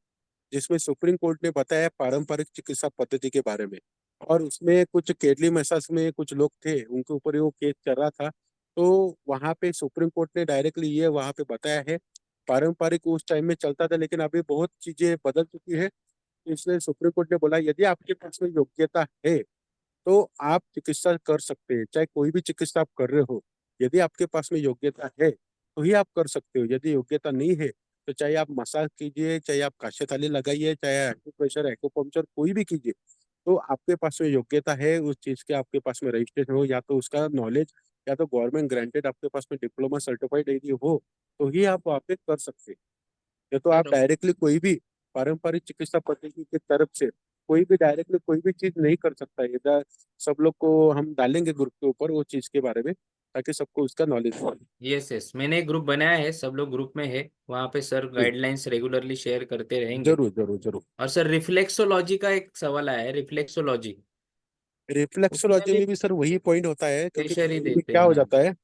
जिसमें सुप्रीम कोर्ट ने बताया पारंपरिक चिकित्सा पद्धति के बारे में। और उसमें कुछ केरली मसाज में कुछ लोग थे उनके ऊपर वो केस चल रहा था। तो वहां पे सुप्रीम कोर्ट ने डायरेक्टली ये वहां पे बताया है। पारंपरिक उस टाइम में चलता था लेकिन अभी बहुत चीजें बदल चुकी है। इसलिए सुप्रीम कोर्ट ने बोला यदि आपके पास में योग्यता है तो आप चिकित्सा कर सकते हैं, चाहे कोई भी चिकित्सा आप कर रहे हो। यदि आपके पास में योग्यता है तो ही आप कर सकते हो। यदि योग्यता नहीं है तो चाहे आप मसाज कीजिए, चाहे आप काश्यथाली लगाइए, चाहे एक्यूप्रेशर एक्यूपंक्चर कोई भी कीजिए। तो आपके पास में योग्यता है उस चीज के, आपके पास में रजिस्ट्रेशन हो या तो उसका नॉलेज, या तो गवर्नमेंट ग्रांटेड आपके पास में डिप्लोमा सर्टिफाइड यदि हो, तो ही आप वहाँ पे कर सकते हैं। या तो आप सर डायरेक्टली कोई भी पारंपरिक चिकित्सा पद्धति की तरफ से कोई भी डायरेक्टली कोई भी चीज नहीं कर सकता है। इधर सब लोग को हम डालेंगे ग्रुप के ऊपर वो चीज के बारे में, ताकि सबको उसका नॉलेज हो। यस यस, मैंने एक ग्रुप बनाया है, सब लोग ग्रुप में है, वहाँ पे सर जी गाइडलाइंस रेगुलरली शेयर करते रहेंगे। जरूर जरूर जरूर। और सर रिफ्लेक्सोलॉजी का एक सवाल आया है, रिफ्लेक्सोलॉजी उसमें रिफ्लेक्सोलॉजी भी में भी सर वही पॉइंट होता है, क्योंकि प्रेशर ही कभी देते हैं क्या हो ना? जाता है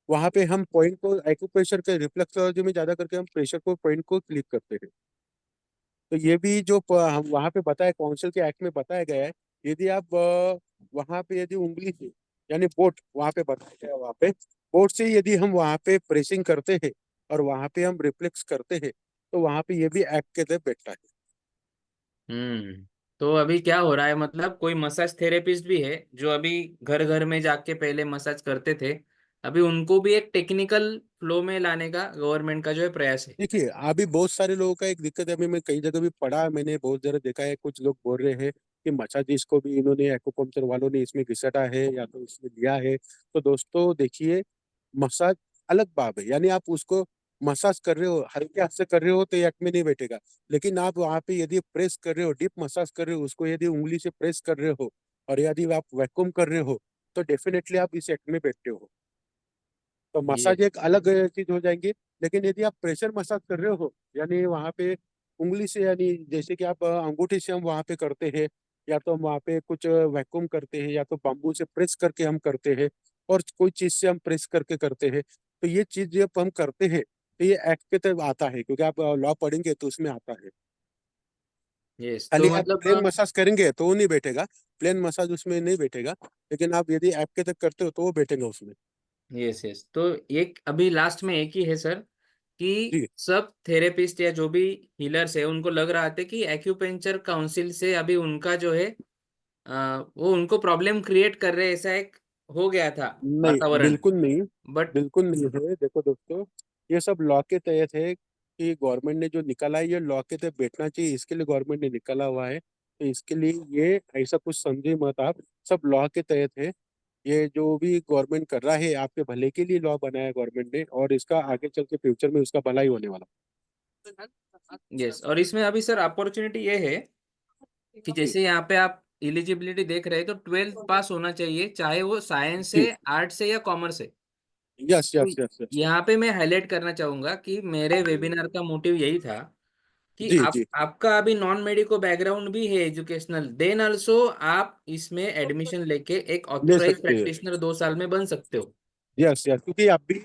वहां पे हम पॉइंट को एक्यूप्रेशर के रिफ्लेक्सोलॉजी में ज्यादा करके हम प्रेशर को पॉइंट को क्लिक करते हैं। तो ये भी जो हम वहाँ पे बताया काउंसिल के एक्ट में बताया गया है। यदि आप वहाँ पे यदि उंगली से, यानी बोट वहाँ पे बताया गया है, वहाँ पे बोट से यदि हम वहाँ पे प्रेसिंग करते हैं और वहाँ पे हम रिफ्लेक्स करते हैं, तो वहाँ पे ये भी एक्ट के तहत बैठता है। हम्म। तो अभी क्या हो रहा है, मतलब कोई मसाज थेरेपिस्ट भी है जो अभी घर घर में जाके पहले मसाज करते थे, अभी उनको भी एक टेक्निकल फ्लो में लाने का गवर्नमेंट का जो है प्रयास है। देखिए अभी बहुत सारे लोगों का एक दिक्कत है। अभी मैं कई जगह भी पढ़ा, मैंने बहुत जगह देखा है, कुछ लोग बोल रहे हैं कि मसाजिस्ट को भी इन्होंने एक्यूपंक्चर वालों ने इसमें घिसटा है या तो इसमें लिया है। तो दोस्तों देखिए, मसाज अलग बात है। यानी आप उसको मसाज कर रहे हो, हल्के हाथ से कर रहे हो तो ये एक्ट में नहीं बैठेगा। लेकिन आप वहाँ पे यदि प्रेस कर रहे हो, डीप मसाज कर रहे हो, उसको यदि उंगली से प्रेस कर रहे हो और यदि आप वैक्यूम कर रहे हो, तो डेफिनेटली आप इस एक्ट में बैठते हो। तो ये मसाज एक अलग चीज हो जाएंगी। लेकिन यदि आप प्रेशर मसाज कर रहे हो, यानी वहाँ पे उंगली से, यानी जैसे कि आप अंगूठे से हम वहाँ पे करते हैं, या तो हम वहाँ पे कुछ वैक्यूम करते हैं, या तो बम्बू से प्रेस करके हम करते हैं, और कोई चीज से हम प्रेस करके करते हैं। तो ये चीज जब हम करते हैं तो ये एक्ट के तहत आता है, क्योंकि आप लॉ पढ़ेंगे तो उसमें आता है। यस, खाली तो आप मतलब प्लेन मसाज करेंगे तो वो नहीं बैठेगा, प्लेन मसाज उसमें नहीं बैठेगा। लेकिन आप यदि ऐप के तक करते हो तो वो बैठेगा उसमें। यस यस, तो एक अभी लास्ट में एक ही है सर, कि जी सब थेरेपिस्ट या जो भी हीलर्स है उनको लग रहा था कि एक्यूपेंचर काउंसिल से अभी उनका जो है वो उनको प्रॉब्लम क्रिएट कर रहे, ऐसा एक हो गया था नहीं, वातावरण। बिल्कुल नहीं। बट बिल्कुल नहीं है। देखो दोस्तों, ये सब लॉ के तहत है कि गवर्नमेंट ने जो निकाला है ये लॉ के तहत बैठना चाहिए, इसके लिए गवर्नमेंट ने निकाला हुआ है। तो इसके लिए ये ऐसा कुछ समझे मत आप, सब लॉ के तहत है। ये जो भी गवर्नमेंट कर रहा है आपके भले के लिए लॉ बनाया है गवर्नमेंट ने, और इसका आगे चल के फ्यूचर में उसका भला ही होने वाला। यस, और इसमें अभी सर अपॉर्चुनिटी ये है कि जी जैसे यहाँ पे आप एलिजिबिलिटी देख रहे हैं, तो 12th पास होना चाहिए, चाहे वो साइंस जी। है, आर्ट्स से या कॉमर्स है। यस तो यस यस यस। यहाँ पे मैं हाईलाइट करना चाहूंगा कि मेरे वेबिनार का मोटिव यही था कि जी आप जी। आपका अभी नॉन मेडिको बैकग्राउंड भी है एजुकेशनल, देन ऑल्सो आप इसमें एडमिशन लेके एक ले ऑथोराइज सकते हैं। प्रैक्टिशनर 2 साल में बन सकते हो। यस यस, क्योंकि अभी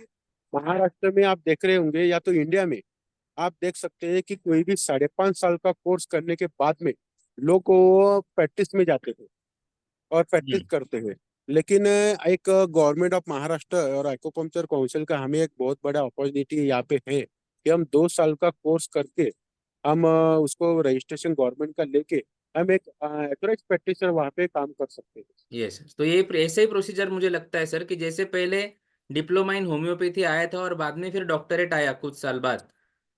महाराष्ट्र में आप देख रहे होंगे या तो इंडिया में आप देख सकते हैं कि कोई भी 5.5 साल का कोर्स करने के बाद में लोग वो प्रैक्टिस में जाते हैं और प्रैक्टिस हम्म। करते हैं। लेकिन एक गवर्नमेंट ऑफ महाराष्ट्र और एक्वाकल्चर काउंसिल का हमें एक बहुत बड़ा अपॉर्चुनिटी यहाँ पे है कि हम 2 साल का कोर्स करके हम उसको रजिस्ट्रेशन गवर्नमेंट का लेके हम एक एथोराइज प्रैक्टिशनर वहाँ पे काम कर सकते हैं। यस, तो ये ऐसे ही प्रोसीजर मुझे लगता है सर कि जैसे पहले डिप्लोमा इन होम्योपैथी आया था और बाद में फिर डॉक्टरेट आया कुछ साल बाद,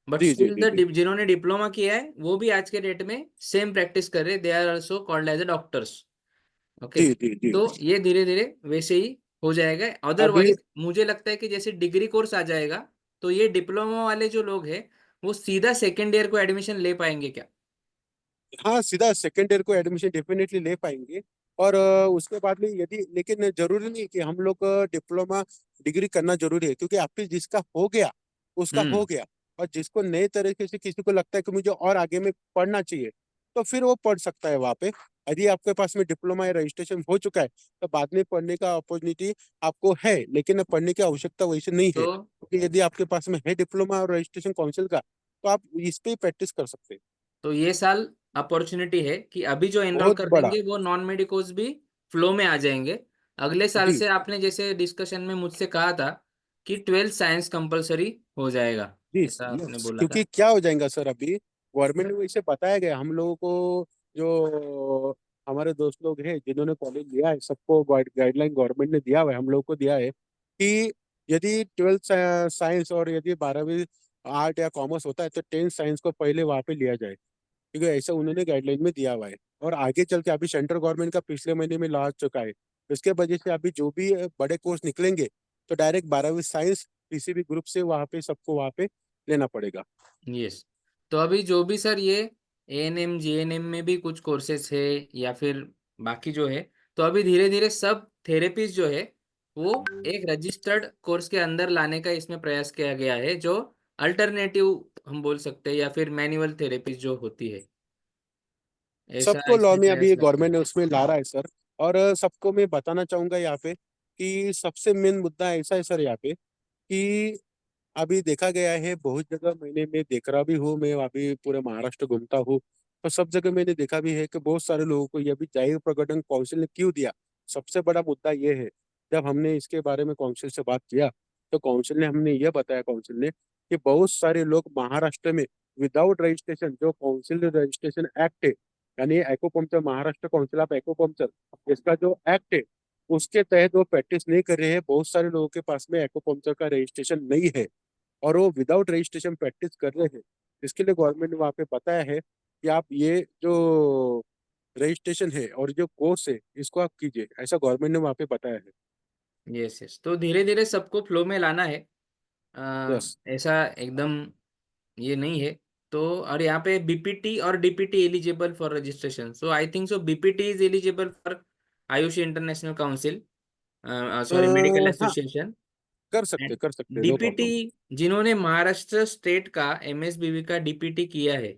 बट जी जी स्टिल जी द जी जिन्होंने डिप्लोमा किया है वो भी आज के डेट में सेम प्रैक्टिस कर रहे, they are also called as a doctors. Okay. जी जी जी। तो ये धीरे धीरे वैसे ही हो जाएगा। अभी अदरवाइज मुझे लगता है कि जैसे डिग्री कोर्स आ जाएगा तो ये डिप्लोमा वाले जो लोग हैं वो सीधा सेकेंड ईयर को एडमिशन ले पाएंगे क्या? हाँ, सीधा सेकेंड ईयर को एडमिशन डेफिनेटली ले पाएंगे। और उसके बाद में यदि, लेकिन जरूरी नहीं कि हम लोग डिप्लोमा डिग्री करना जरूरी है, क्योंकि आपके जिसका हो गया उसका हो हम्म। गया। और जिसको नए तरीके से किसी को लगता है कि मुझे और आगे में पढ़ना चाहिए, तो फिर वो पढ़ सकता है वहाँ पे। यदि आपके पास में डिप्लोमा या रजिस्ट्रेशन हो चुका है तो बाद में पढ़ने का अपॉर्चुनिटी आपको है, लेकिन पढ़ने की आवश्यकता वैसे नहीं तो है, क्योंकि यदि आपके पास में है डिप्लोमा और रजिस्ट्रेशन काउंसिल का, तो आप इस पे प्रैक्टिस कर सकते हैं। ये साल अपॉर्चुनिटी है कि अभी जो एनरोल बहुत कर बड़ा। देंगे वो नॉन मेडिकोज भी फ्लो में आ जाएंगे। अगले साल जी से आपने जैसे डिस्कशन में मुझसे कहा था कि 12th साइंस कंपलसरी हो जाएगा, जी। ऐसा आपने यस, बोला क्योंकि था। क्या हो जाएगा सर, अभी गवर्नमेंट में इसे बताया गया हम लोगों को, जो हमारे दोस्त लोग हैं जिन्होंने कॉलेज लिया है, सबको गाइडलाइन गवर्नमेंट ने दिया हुआ है, हम लोगों को दिया है कि यदि 12th साइंस और यदि 12वीं आर्ट या कॉमर्स होता है तो 10th साइंस को पहले वहाँ पे लिया जाए, क्योंकि ऐसा उन्होंने गाइडलाइन में दिया हुआ है। और आगे चल के अभी सेंट्रल गवर्नमेंट का पिछले महीने में लॉन्च चुका है, इसके वजह से अभी जो भी बड़े कोर्स निकलेंगे तो डायरेक्ट 12वीं साइंस किसी भी ग्रुप से वहाँ पे सबको वहाँ पे लेना पड़ेगा। यस। तो अभी जो भी सर ये एएनएम जीएनएम में भी कुछ कोर्सेज है या फिर बाकी जो है, तो अभी धीरे धीरे सब थेरेपीज जो है वो एक रजिस्टर्ड कोर्स के अंदर लाने का इसमें प्रयास किया गया है, जो अल्टरनेटिव हम बोल सकते हैं या फिर मैनुअल थेरेपीज जो होती है, ऐसा सबको लॉ इसमें में प्रयास अभी करते गवर्नमेंट हैं। ने उसमें ला रहा है सर। और सबको मैं बताना चाहूंगा यहाँ पे कि सबसे मेन मुद्दा ऐसा है सर यहाँ पे कि अभी देखा गया है बहुत जगह, मैंने मैं देख रहा भी हूँ, मैं अभी पूरे महाराष्ट्र घूमता हूँ, तो सब जगह मैंने देखा भी है कि बहुत सारे लोगों को ये अभी जाहिर प्रकटन काउंसिल ने क्यों दिया। सबसे बड़ा मुद्दा ये है, जब हमने इसके बारे में काउंसिल से बात किया तो काउंसिल ने हमने ये बताया, काउंसिल ने, कि बहुत सारे लोग महाराष्ट्र में विदाउट रजिस्ट्रेशन, जो काउंसिल रजिस्ट्रेशन एक्ट है, यानी aquaculture Maharashtra council of aquaculture, इसका जो एक्ट है उसके तहत वो प्रैक्टिस नहीं कर रहे हैं। बहुत सारे लोगों के पास में एक्वाकल्चर का रजिस्ट्रेशन नहीं है और वो विदाउट रजिस्ट्रेशन प्रैक्टिस कर रहे हैं। इसके लिए गवर्नमेंट ने वहाँ पे बताया है कि आप ये जो रजिस्ट्रेशन है और जो कोर्स है इसको आप कीजिए, ऐसा गवर्नमेंट ने वहाँ पे बताया है। यस यस, तो धीरे धीरे सबको फ्लो में लाना है। यस। ऐसा एकदम ये नहीं है। तो और यहाँ पे बीपीटी और DPT eligible for registration, so I think so BPT is eligible for Ayush international council, sorry medical हाँ, एसोसिएशन। एंड कर सकते, नो डीपीटी प्रॉब्लम। जिन्होंने महाराष्ट्र स्टेट का एमएसबीवी का डीपीटी किया है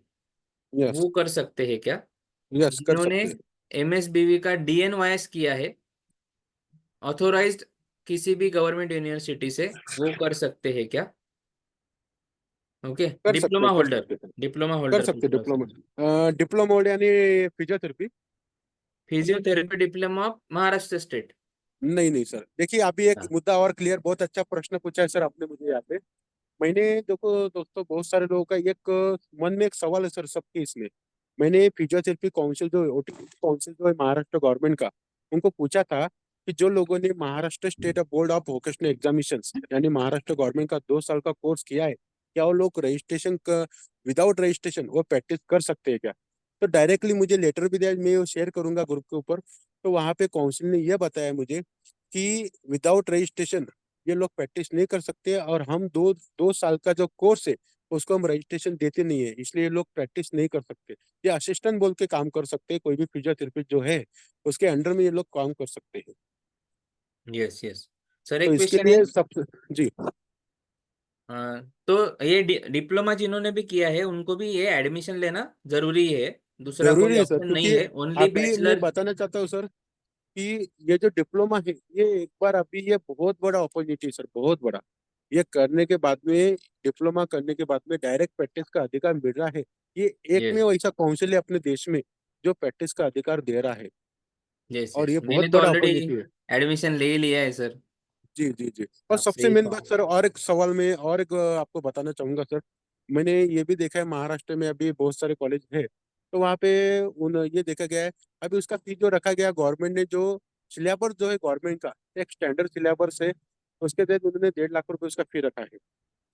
यस। वो कर सकते हैं क्या? यस, कर जिन्होंने सकते हैं। एमएसबीवी का डीएनवाईएस किया है ऑथोराइज्ड किसी भी गवर्नमेंट यूनिवर्सिटी से, वो कर सकते हैं क्या? ओके। डिप्लोमा कर होल्डर, सकते हैं। डिप्लोमा कर होल्डर सकते पूछ रहा हूँ सर। डिप्लोमा, डिप्लोमा यानी physiotherapy. Physiotherapy diploma of Maharashtra state. नहीं नहीं सर, देखिए अभी एक हाँ। मुद्दा और क्लियर, बहुत अच्छा प्रश्न पूछा है सर आपने मुझे यहाँ पे। मैंने, देखो दोस्तों, बहुत सारे लोगों का एक मन में एक सवाल है सर सबके इसमें। मैंने फिजियोथेरेपी काउंसिल जो ओटीपी काउंसिल जो है महाराष्ट्र गवर्नमेंट का, उनको पूछा था कि जो लोगों ने Maharashtra state board of vocational examinations यानी महाराष्ट्र गवर्नमेंट का 2 साल का कोर्स किया है, क्या वो लोग रजिस्ट्रेशन का, विदाउट रजिस्ट्रेशन वो प्रैक्टिस कर सकते हैं क्या? तो डायरेक्टली मुझे लेटर भी दिया, मैं वो शेयर करूंगा ग्रुप के ऊपर। तो वहाँ पे काउंसिल ने यह बताया मुझे कि विदाउट रजिस्ट्रेशन ये लोग प्रैक्टिस नहीं कर सकते, और हम 2 साल का जो कोर्स है उसको हम रजिस्ट्रेशन देते नहीं है, इसलिए ये लोग प्रैक्टिस नहीं कर सकते। ये असिस्टेंट बोल के काम कर सकते हैं, कोई भी फिजियोथेरेपिस्ट जो है उसके अंडर में ये लोग काम कर सकते हैं। Yes yes. सर तो एक इसके क्वेश्चन है। लिए सब। जी। तो ये डिप्लोमा जिन्होंने भी किया है उनको भी ये एडमिशन लेना जरूरी है, दूसरा कोई जरूरी है सर, ऑप्शन नहीं क्योंकि है, ओनली अभी मैं बैचलर। बताना चाहता हूँ सर कि ये जो डिप्लोमा है, ये एक बार अभी ये बहुत बड़ा अपॉर्चुनिटी है सर, बहुत बड़ा। ये करने के बाद में, डिप्लोमा करने के बाद में डायरेक्ट प्रैक्टिस का अधिकार मिल रहा है। ये एक में यस वैसा काउंसिल है अपने देश में जो प्रैक्टिस का अधिकार दे रहा है। यस और यस, ये मैंने बहुत तो बड़ा ऑलरेडी अपॉर्चुनिटी है। एडमिशन ले ही लिया है सर। जी जी जी। और आपसे सबसे ही मेन तो। बात सर, और एक सवाल में और एक आपको बताना चाहूंगा सर। मैंने ये भी देखा है महाराष्ट्र में अभी बहुत सारे कॉलेज है, तो वहाँ पे उन ये देखा गया है, अभी उसका फीस जो रखा गया गवर्नमेंट ने, जो सिलेबस जो है गवर्नमेंट का एक स्टैंडर्ड सिलेबस है, उसके तहत उन्होंने 1.5 लाख रुपए उसका फी रखा है,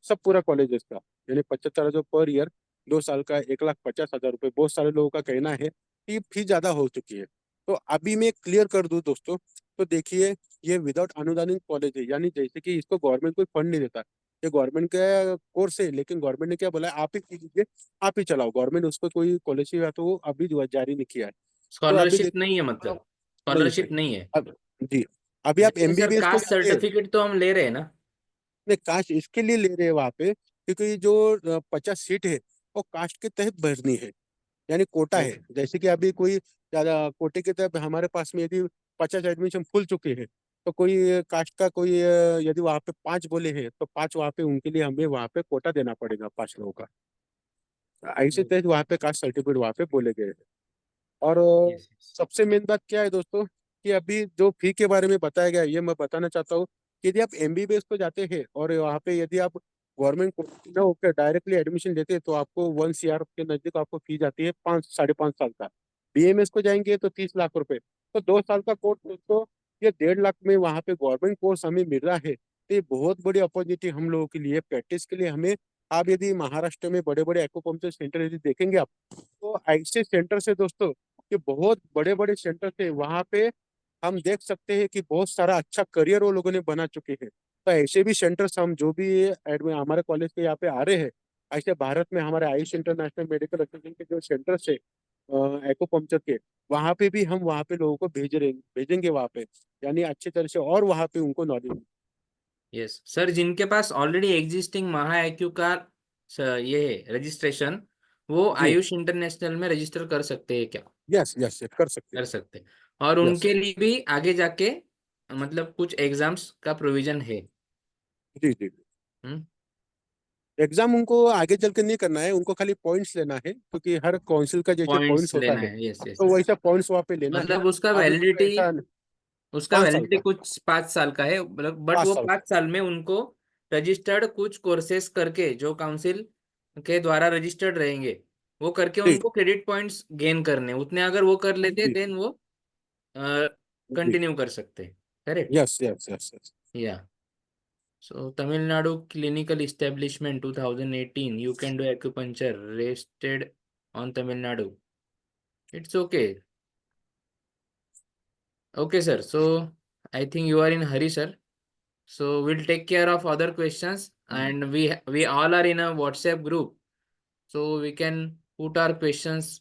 सब पूरा कॉलेज का। यानी 75,000 पर ईयर, 2 साल का 1,50,000 रुपये। बहुत सारे लोगों का कहना है कि फी ज्यादा हो चुकी है। तो अभी मैं क्लियर कर दूं दोस्तों, तो देखिए, ये विदाउट अनुदानित कॉलेज है, यानी जैसे कि इसको गवर्नमेंट कोई फंड नहीं देता। ये गवर्नमेंट का कोर्स है, लेकिन गवर्नमेंट ने क्या बोला है, आप ही कीजिए, आप ही चलाओ। गवर्नमेंट उस पर कोई पॉलिसी या तो वो अभी जो है जारी नहीं किया है। तो अभी स्कॉलरशिप नहीं है देखो, मतलब, नहीं है स्कॉलरशिप नहीं है। अब। जी। अभी आप लेकिन सर एमबीबीएस को कास्ट जाते हैं, सर्टिफिकेट तो हम ले रहे हैं ना। नहीं कास्ट इसके लिए ले रहे हैं वहां पे, क्योंकि जो 50 सीट है वो कास्ट के तहत भरनी है, यानी कोटा है। ओके। जैसे कि अभी कोई ज्यादा कोटे के तहत हमारे पास में यदि 50 एडमिशन खुल चुके हैं, तो कोई कास्ट का कोई यदि वहाँ पे 5 बोले हैं, तो 5 वहाँ पे उनके लिए हमें वहाँ पे कोटा देना पड़ेगा 5 लोगों का। ऐसे तहत वहाँ पे कास्ट सर्टिफिकेट वहाँ पे बोले गए हैं। और यस यस। सबसे मेन बात क्या है दोस्तों, कि अभी जो फी के बारे में बताया गया है, ये मैं बताना चाहता हूँ कि यदि आप एमबीबीएस को जाते हैं और वहाँ पे यदि आप गवर्नमेंट न होकर डायरेक्टली एडमिशन लेते हैं, तो आपको 1 CR के नजदीक आपको फी जाती है, 5 साढ़े 5 साल का। बीएमएस को जाएंगे तो 30 लाख रुपए। तो 2 साल का कोर्स दोस्तों, ये 1.5 लाख में वहाँ पे गवर्नमेंट कोर्स हमें मिल रहा है। तो ये बहुत बड़ी अपॉर्चुनिटी हम लोगों के लिए, प्रैक्टिस के लिए हमें। आप यदि महाराष्ट्र में बड़े बड़े एक्यूपंक्चर सेंटर यदि देखेंगे आप, तो ऐसे सेंटर से दोस्तों, कि बहुत बड़े बड़े सेंटर थे वहां पे, हम देख सकते हैं कि बहुत सारा अच्छा करियर वो लोगों ने बना चुके हैं। तो ऐसे भी सेंटर्स हम जो भी हमारे कॉलेज के यहाँ पे आ रहे हैं, ऐसे भारत में हमारे आयुष इंटरनेशनल मेडिकल एसोसिएशन के जो सेंटर्स है एक्यूपंक्चर के, वहाँ पे भी हम वहाँ पे लोगों को भेजेंगे वहाँ पे, यानी अच्छी तरह से, और वहाँ पे उनको नॉलेज। यस सर, जिनके पास ऑलरेडी एग्जिस्टिंग महा एक्यू का ये है रजिस्ट्रेशन, वो जी। आयुष इंटरनेशनल में रजिस्टर कर सकते हैं क्या? यस यस कर सकते कर हैं। सकते हैं। और यस। उनके लिए भी आगे जाके मतलब कुछ एग्जाम्स का प्रोविजन है। जी जी। हम्म। एग्जाम उनको आगे चल के नहीं करना है, उनको खाली पॉइंट्स लेना है, क्योंकि हर काउंसिल का जैसे पॉइंट्स पॉइंट्स होता लेना है, है, यस यस तो यस। वैसा पॉइंट्स वहाँ पे लेना है। मतलब उसका अभी कुछ वैलिडिटी, ऐसा उसका 5 साल वैलिडिटी का। कुछ 5 साल का है, मतलब बट पाँच वो साल का 5 साल में उनको रजिस्टर्ड कुछ कोर्सेज करके जो काउंसिल के द्वारा रजिस्टर्ड रहेंगे, वो करके जी उनको क्रेडिट पॉइंट्स गेन करने उतने, अगर वो कर लेते जी देन वो जी। कंटिन्यू कर सकते हैं। Correct. Yes yes yes yes. Yeah so Tamil Nadu clinical establishment 2018, you can do acupuncture rested on Tamil Nadu. It's okay. Okay sir, so I think you are in hurry sir, so we'll take care of other questions, and we all are in a WhatsApp group, so we can put our questions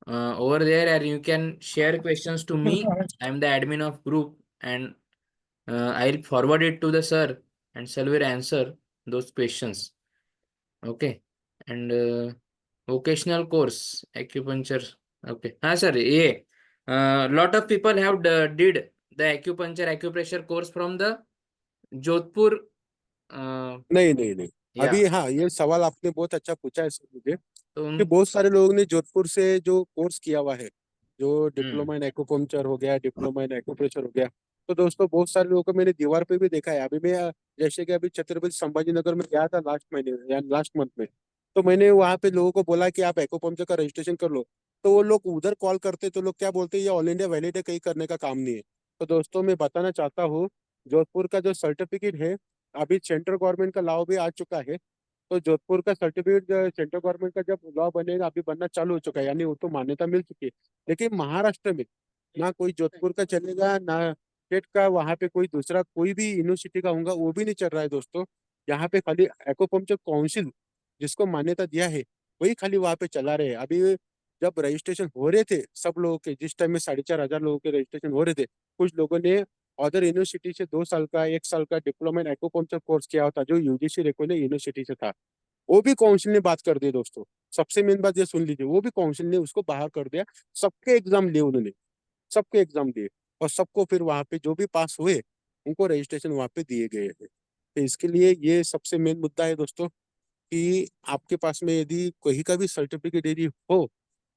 over there, and you can share questions to me. I am the admin of group, and I'll forward it to the sir, and sir will answer those questions. Okay. And vocational course acupuncture. Okay, हाँ sir, ये lot of people have did the acupuncture acupressure course from the Jodhpur. नहीं नहीं नहीं। या अभी हाँ, ये सवाल आपने बहुत अच्छा पूछा है सर मुझे, तो कि बहुत सारे लोगों ने जोधपुर से जो कोर्स किया हुआ है, जो हम्म। डिप्लोमा इन एक्यूपंक्चर हो गया, डिप्लोमा इन एक्यूप्रेशर हो गया। तो दोस्तों बहुत सारे लोगों को मैंने दीवार पे भी देखा है। अभी मैं जैसे कि अभी छत्रपति संभाजी नगर में गया था लास्ट महीने या लास्ट मंथ में, तो मैंने वहाँ पे लोगों को बोला कि आप एक्यूपंक्चर का रजिस्ट्रेशन कर लो। तो वो लोग उधर कॉल करते, तो लोग क्या बोलते हैं, ये ऑल इंडिया वैलिड है, कहीं करने का काम नहीं है। तो दोस्तों मैं बताना चाहता हूँ, जोधपुर का जो सर्टिफिकेट है, अभी सेंट्रल गवर्नमेंट का लॉ भी आ चुका है। तो जोधपुर का सर्टिफिकेट सेंट्रल गवर्नमेंट का जब लॉ बनेगा, अभी बनना चालू हो चुका है, यानी वो तो मान्यता मिल चुकी है। लेकिन महाराष्ट्र में ना कोई जोधपुर का चलेगा, ना स्टेट का, वहाँ पे कोई दूसरा कोई भी यूनिवर्सिटी का होगा, वो भी नहीं चल रहा है दोस्तों। यहाँ पे खाली एक्वाकल्चर काउंसिल जिसको मान्यता दिया है, वही खाली वहाँ पे चला रहे हैं अभी। जब रजिस्ट्रेशन हो रहे थे सब लोगों के, जिस टाइम में 4,500 लोगों के रजिस्ट्रेशन हो रहे थे, कुछ लोगों ने अदर यूनिवर्सिटी से 2 साल का 1 साल का डिप्लोमा इन एक्वाकल्चर कोर्स किया होता, जो यूजीसी रेकोग्नाइज्ड यूनिवर्सिटी से था। वो भी काउंसिल ने बात कर दी दोस्तों। सबसे मेन बात ये सुन लीजिए, वो भी काउंसिल ने उसको बाहर कर दिया। सबके एग्जाम लिए उन्होंने, सबके एग्जाम दिए, और सबको फिर वहां पे जो भी पास हुए, उनको रजिस्ट्रेशन वहां पे दिए गए हैं। तो इसके लिए ये सबसे मेन मुद्दा है दोस्तों, कि आपके पास में यदि कहीं का भी सर्टिफिकेट यदि हो,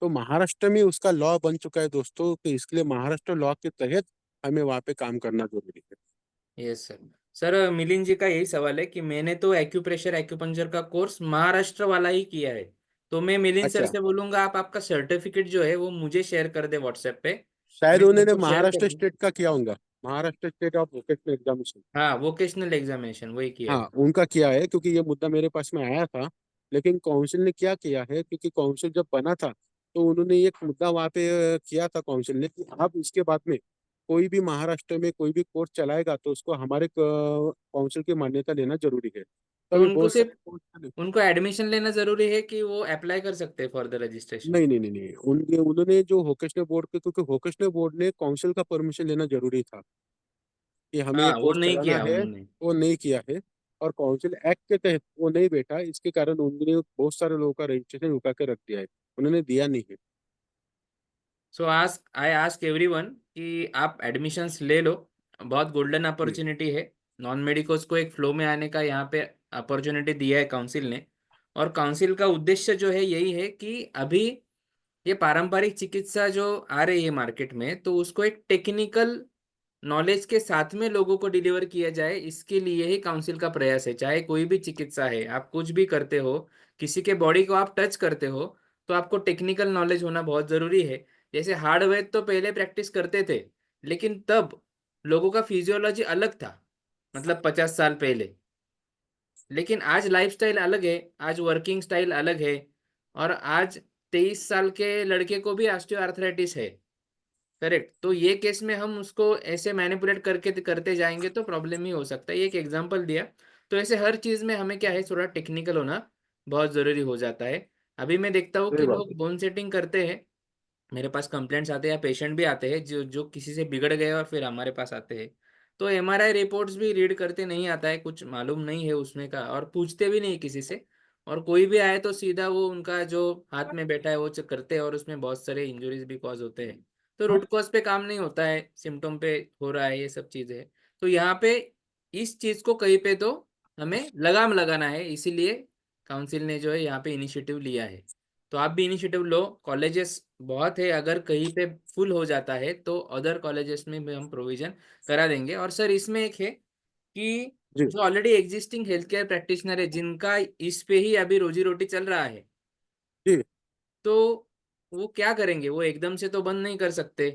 तो महाराष्ट्र में उसका लॉ बन चुका है दोस्तों, तो इसके लिए महाराष्ट्र लॉ के तहत हमें वहाँ पे काम करना जरूरी है। Yes sir. सर मिलिंद जी का यही सवाल है कि मैंने तो एक्यूप्रेशर एक्यूपंक्चर का कोर्स महाराष्ट्र वाला ही किया है। तो मैं मिलिंद सर अच्छा, से बोलूंगा आप आपका सर्टिफिकेट जो है वो मुझे शेयर कर दे व्हाट्सएप पे। शायद मैं सर उन्होंने को शेयर कर महाराष्ट्र दूँ। स्टेट का किया होगा, Maharashtra state of vocational examination. हाँ, वोकेशनल एग्जामिनेशन वही किया है। हाँ, उनका किया है, क्योंकि ये मुद्दा मेरे पास में आया था। लेकिन काउंसिल ने क्या किया है, क्योंकि काउंसिल जब बना था तो उन्होंने एक मुद्दा वहाँ पे किया था काउंसिल ने, कि अब इसके बाद में कोई भी महाराष्ट्र में कोई भी कोर्स चलाएगा तो उसको हमारे काउंसिल की मान्यता लेना जरूरी है। तो तो अभी उनको बहुत सिर्फ सारे कोर्स। उनको एडमिशन लेना जरूरी है कि वो अप्लाई कर सकते हैं फॉर द रजिस्ट्रेशन? नहीं नहीं नहीं नहीं, उन्होंने जो वोकेशनल बोर्ड के, क्योंकि वोकेशनल बोर्ड ने काउंसिल का परमिशन लेना जरूरी था कि हमें ये हाँ, वो कोर्स नहीं चलाना किया है, उन्होंने। वो नहीं किया है। और काउंसिल एक्ट के तहत वो नहीं बैठा, इसके कारण उन्होंने बहुत सारे लोगों का रजिस्ट्रेशन रुका के रख दिया है, उन्होंने दिया नहीं है। सो आस्क आई आस्क एवरीवन कि आप एडमिशन्स ले लो। बहुत गोल्डन जी अपॉर्चुनिटी है। नॉन मेडिकोज को एक फ्लो में आने का यहाँ पे अपॉर्चुनिटी दिया है काउंसिल ने। और काउंसिल का उद्देश्य जो है यही है कि अभी ये पारंपरिक चिकित्सा जो आ रही है मार्केट में, तो उसको एक टेक्निकल नॉलेज के साथ में लोगों को डिलीवर किया जाए, इसके लिए ही काउंसिल का प्रयास है। चाहे कोई भी चिकित्सा है, आप कुछ भी करते हो, किसी के बॉडी को आप टच करते हो, तो आपको टेक्निकल नॉलेज होना बहुत जरूरी है। जैसे हार्डवेयर तो पहले प्रैक्टिस करते थे, लेकिन तब लोगों का फिजियोलॉजी अलग था, मतलब 50 साल पहले। लेकिन आज लाइफस्टाइल अलग है, आज वर्किंग स्टाइल अलग है। और आज 23 साल के लड़के को भी ऑस्टियो आर्थराइटिस है। करेक्ट। तो ये केस में हम उसको ऐसे मैनिपुलेट करके करते जाएंगे तो प्रॉब्लम ही हो सकता है। ये एक एग्जांपल दिया। तो ऐसे हर चीज में हमें क्या है, थोड़ा टेक्निकल होना बहुत जरूरी हो जाता है। अभी मैं देखता हूँ सही कि बात लोग है। बोन सेटिंग करते हैं। मेरे पास कंप्लेंट्स आते हैं या पेशेंट भी आते हैं जो जो किसी से बिगड़ गए और फिर हमारे पास आते हैं। तो एमआरआई रिपोर्ट्स भी रीड करते नहीं आता है, कुछ मालूम नहीं है उसमें का, और पूछते भी नहीं किसी से। और कोई भी आए तो सीधा वो उनका जो हाथ में बैठा है वो करते हैं, और उसमें बहुत सारे इंजरीज भी कॉज होते हैं। तो रूट कॉज पे काम नहीं होता है, सिम्टोम पे हो रहा है ये सब चीजें। तो यहाँ पे इस चीज को कहीं पे तो हमें लगाम लगाना है, इसीलिए काउंसिल ने जो है यहाँ पे इनिशिएटिव लिया है। तो आप भी इनिशिएटिव लो। कॉलेजेस बहुत है, अगर कहीं पे फुल हो जाता है तो अदर कॉलेजेस में भी हम प्रोविजन करा देंगे। और सर इसमें एक है कि जी जो already existing health care practitioner है, जिनका इस पे ही अभी रोजी रोटी चल रहा है, जी। तो वो क्या करेंगे? वो एकदम से तो बंद नहीं कर सकते,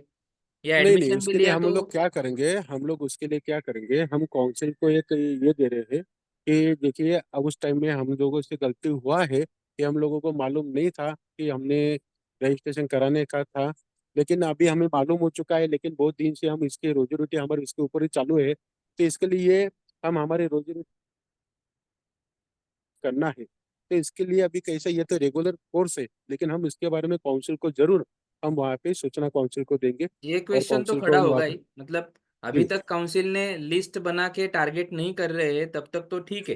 या नहीं नहीं, एडमिशन भी उसके लिए लिया हम तो। लोग क्या करेंगे, हम लोग उसके लिए क्या करेंगे, हम काउंसिल को एक ये दे रहे हैं कि देखिए, अब उस टाइम में हम लोगों से गलती हुआ है कि हम लोगों को मालूम नहीं था कि हमने रजिस्ट्रेशन कराने का था। लेकिन अभी हमें मालूम हो चुका है, लेकिन बहुत दिन से हम इसकी रोजी रोटी हमारे इसके ऊपर ही चालू है, तो इसके लिए हम हमारे रोजी रोटी करना है। तो इसके लिए अभी कैसे, ये तो रेगुलर कोर्स है, लेकिन हम इसके बारे में काउंसिल को जरूर, हम वहाँ पे सूचना काउंसिल को देंगे। ये और क्वेश्चन तो काउंसिल खड़ा को हम वहाँ होगा पे। ही, मतलब अभी जी, तक काउंसिल ने लिस्ट बना के टारगेट नहीं कर रहे हैं तब तक तो ठीक है,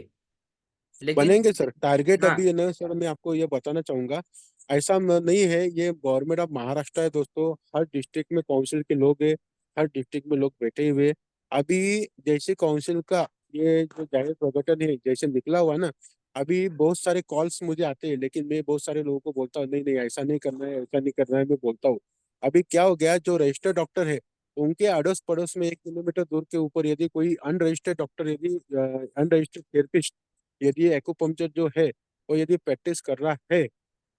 लेकिन बनेंगे सर टारगेट। हाँ। अभी है ना सर, मैं आपको ये बताना चाहूंगा, ऐसा नहीं है, ये गवर्नमेंट ऑफ महाराष्ट्र है दोस्तों, हर डिस्ट्रिक्ट में काउंसिल के लोग हैं, हर डिस्ट्रिक्ट में लोग बैठे हुए हैं। अभी जैसे काउंसिल का ये जो जाहिर प्रकटन है जैसे निकला हुआ ना, अभी बहुत सारे कॉल्स मुझे आते हैं, लेकिन मैं बहुत सारे लोगों को बोलता हूँ नहीं नहीं, ऐसा नहीं करना है, ऐसा नहीं करना है, मैं बोलता हूँ। अभी क्या हो गया, जो रजिस्टर्ड डॉक्टर है उनके अड़ोस पड़ोस में 1 किलोमीटर दूर के ऊपर यदि कोई अनरजिस्टर्ड डॉक्टर, यदि अनरजिस्टर्ड थेरेपिस्ट, यदि एक्यूपंक्चर जो है वो यदि प्रैक्टिस कर रहा है,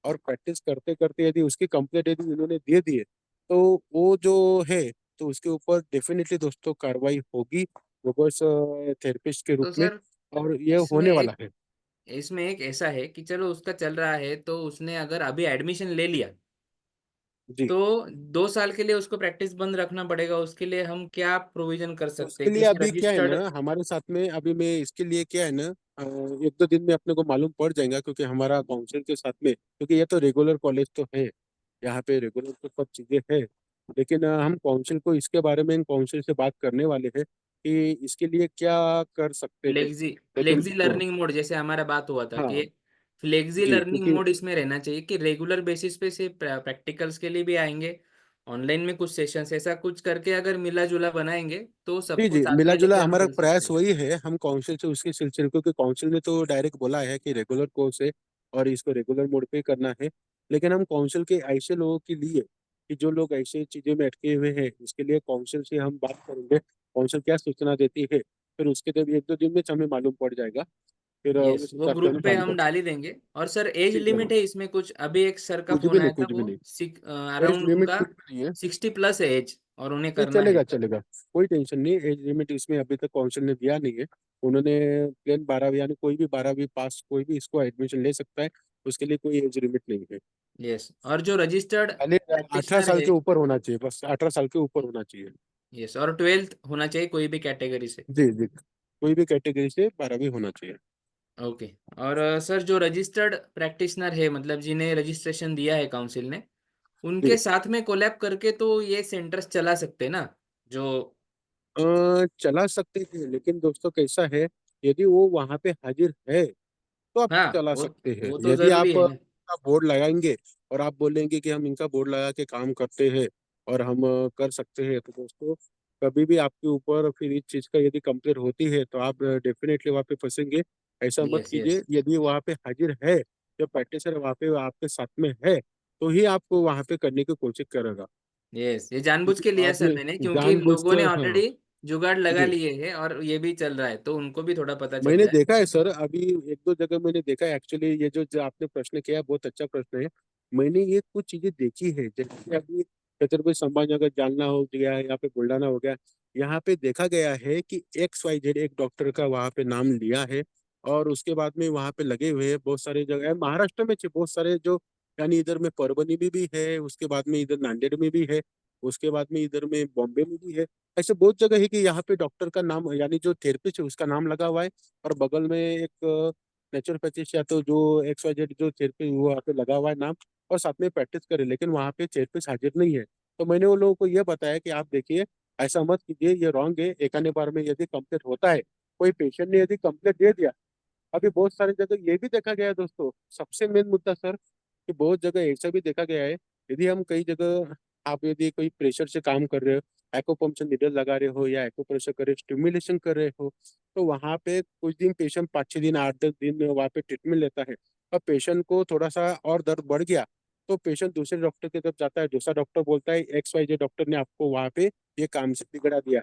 और प्रैक्टिस करते करते यदि उसकी कंप्लेंट यदि उन्होंने दे दी है, तो वो जो है, तो उसके ऊपर डेफिनेटली दोस्तों कार्रवाई होगी रोबोट्स थेरेपिस्ट के रूप तो में, सर और ये इसमें होने वाला एक है। इसमें एक ऐसा है कि चलो उसका चल रहा है, तो उसने अगर अभी एडमिशन ले लिया जी। तो 2 साल के लिए उसको प्रैक्टिस बंद रखना पड़ेगा। उसके लिए हम क्या प्रोविजन कर सकते उसके हैं? लिए किसी अभी क्या है रजिस्टर्ड। ना हमारे साथ में, अभी मैं इसके लिए क्या है ना, 1-2 दिन में अपने को मालूम पड़ जाएगा, क्योंकि हमारा काउंसिल के साथ में, क्योंकि ये तो रेगुलर कॉलेज तो है, यहाँ पे रेगुलर तो सब चीजें है। लेकिन हम काउंसिल को इसके बारे में काउंसिल से बात करने वाले हैं कि इसके लिए क्या कर सकते हैं। फ्लेक्सी लेकिन फ्लेक्सी लर्निंग मोड, जैसे हमारा बात हुआ था कि हाँ फ्लेक्सी जी, लर्निंग क्योंकि मोड इसमें रहना चाहिए कि रेगुलर बेसिस पे से प्रैक्टिकल्स के लिए भी आएंगे, ऑनलाइन में कुछ सेशंस, ऐसा कुछ करके अगर मिला जुला बनाएंगे तो जी सबको जी, साथ मिला में जुला लेके हम हमारा चल सकते प्रयास हैं। वही है, हम काउंसिल से उसके सिलसिले, क्योंकि काउंसिल ने तो डायरेक्ट बोला है कि रेगुलर कोर्स है और इसको रेगुलर मोड पे करना है। लेकिन हम काउंसिल के ऐसे लोगों के लिए कि जो लोग ऐसे चीजों में अटके हुए हैं, इसके लिए काउंसिल से हम बात करेंगे, काउंसिल क्या सूचना देती है, फिर उसके जब एक दो दिन में हमें मालूम पड़ जाएगा, फिर यस, उस वो हिसाब से ग्रुप हम पे काम हम करेंगे। डाल ही देंगे। और सर एज ठीक है, लिमिट है इसमें कुछ? अभी एक सर का कुछ भी फोन नहीं, आया था, कुछ भी वो नहीं। एज अराउंड लिमिट उनका कुछ भी नहीं है। 60+ है एज, और उन्हें नहीं, करना है। चलेगा चलेगा, कोई टेंशन नहीं। एज लिमिट इसमें अभी तक काउंसिल ने दिया नहीं है। उन्होंने प्लेन 12वीं यानी कोई भी 12वीं पास कोई भी इसको एडमिशन ले सकता है, उसके लिए कोई एज लिमिट नहीं है। यस, और जो रजिस्टर्ड खाली 18 प्रैक्टिशनर साल है। के ऊपर होना चाहिए, बस 18 साल के ऊपर होना चाहिए। यस, और 12th होना चाहिए कोई भी कैटेगरी से। जी जी, कोई भी कैटेगरी से 12वीं होना चाहिए। ओके। और सर जो रजिस्टर्ड प्रैक्टिशनर है, मतलब जिन्हें रजिस्ट्रेशन दिया है काउंसिल ने, जी। उनके साथ में कोलैब करके तो ये सेंटर्स चला सकते हैं ना? जो चला सकते हैं, लेकिन दोस्तों कैसा है, यदि वो वहां पे हाजिर है तो आप हाँ, चला वो सकते हैं। वो तो यदि जरूरी आप है ना। बोर्ड लगाएंगे और आप बोलेंगे कि हम इनका बोर्ड लगा के काम करते हैं और हम कर सकते हैं, तो दोस्तों कभी भी आपके ऊपर फिर इस चीज का यदि कंप्लेंट होती है तो आप डेफिनेटली वहाँ पे फंसेंगे। ऐसा मत यस यस कीजिए। यदि वहाँ पे हाजिर है, जब प्रैक्टिसर वहाँ पे आपके साथ में है, तो ही आपको वहाँ पे करने की कोशिश करेगा। यस, ये जानबूझ क्योंकि के लिया बाद सर में मैंने, क्योंकि जानबूझ लोगों के, ने हाँ। ऑलरेडी जुगाड़ लगा जी, लिए हैं और ये भी चल रहा है, तो उनको भी थोड़ा पता चल मैंने जाए। देखा है सर, अभी एक दो जगह मैंने देखा है एक्चुअली। ये जो आपने प्रश्न किया है बहुत अच्छा प्रश्न है। मैंने ये कुछ चीजें देखी है, जैसे कि अभी छत्रपति संभाजीनगर जालना हो गया, यहाँ पे बुल्ढाना हो गया, यहाँ पे देखा गया है कि XYZ एक डॉक्टर का वहाँ पे नाम लिया है, और उसके बाद में वहाँ पे लगे हुए हैं बहुत सारे जगह है महाराष्ट्र में, बहुत सारे जो, यानी इधर में परभनी में भी है, उसके बाद में इधर नांदेड़ में भी है, उसके बाद में इधर में बॉम्बे में भी है। ऐसे बहुत जगह है कि यहाँ पे डॉक्टर का नाम, यानी जो थेरेपिस्ट है उसका नाम लगा हुआ है, और बगल में एक नेचुरोपैथिस्ट या तो जो XYZ जो थेरेपी वो वहाँ पे लगा हुआ है नाम, और साथ में प्रैक्टिस करे, लेकिन वहाँ पे थेरेपिस्ट हाजिर नहीं है। तो मैंने वो लोगों को ये बताया कि आप देखिए, ऐसा मत कीजिए, ये रॉन्ग है। एक आने बार में यदि कंप्लेंट होता है, कोई पेशेंट ने यदि कंप्लेंट दे दिया, अभी बहुत सारी जगह ये भी देखा गया है दोस्तों, सबसे मेन मुद्दा सर, कि बहुत जगह ऐसा भी देखा गया है, यदि हम कई जगह, आप यदि कोई प्रेशर से काम कर रहे हो, एक्यूपंक्चर नीडल लगा रहे हो या एक्यूप्रेशर कर रहे हो, स्टिमुलेशन कर रहे हो, तो वहाँ पे कुछ दिन पेशेंट 5-6 दिन 8-10 दिन वहाँ पे ट्रीटमेंट लेता है, और पेशेंट को थोड़ा सा और दर्द बढ़ गया, तो पेशेंट दूसरे डॉक्टर की तरफ जाता है, दूसरा डॉक्टर बोलता है XYZ डॉक्टर ने आपको वहाँ पे ये काम से बिगड़ा दिया।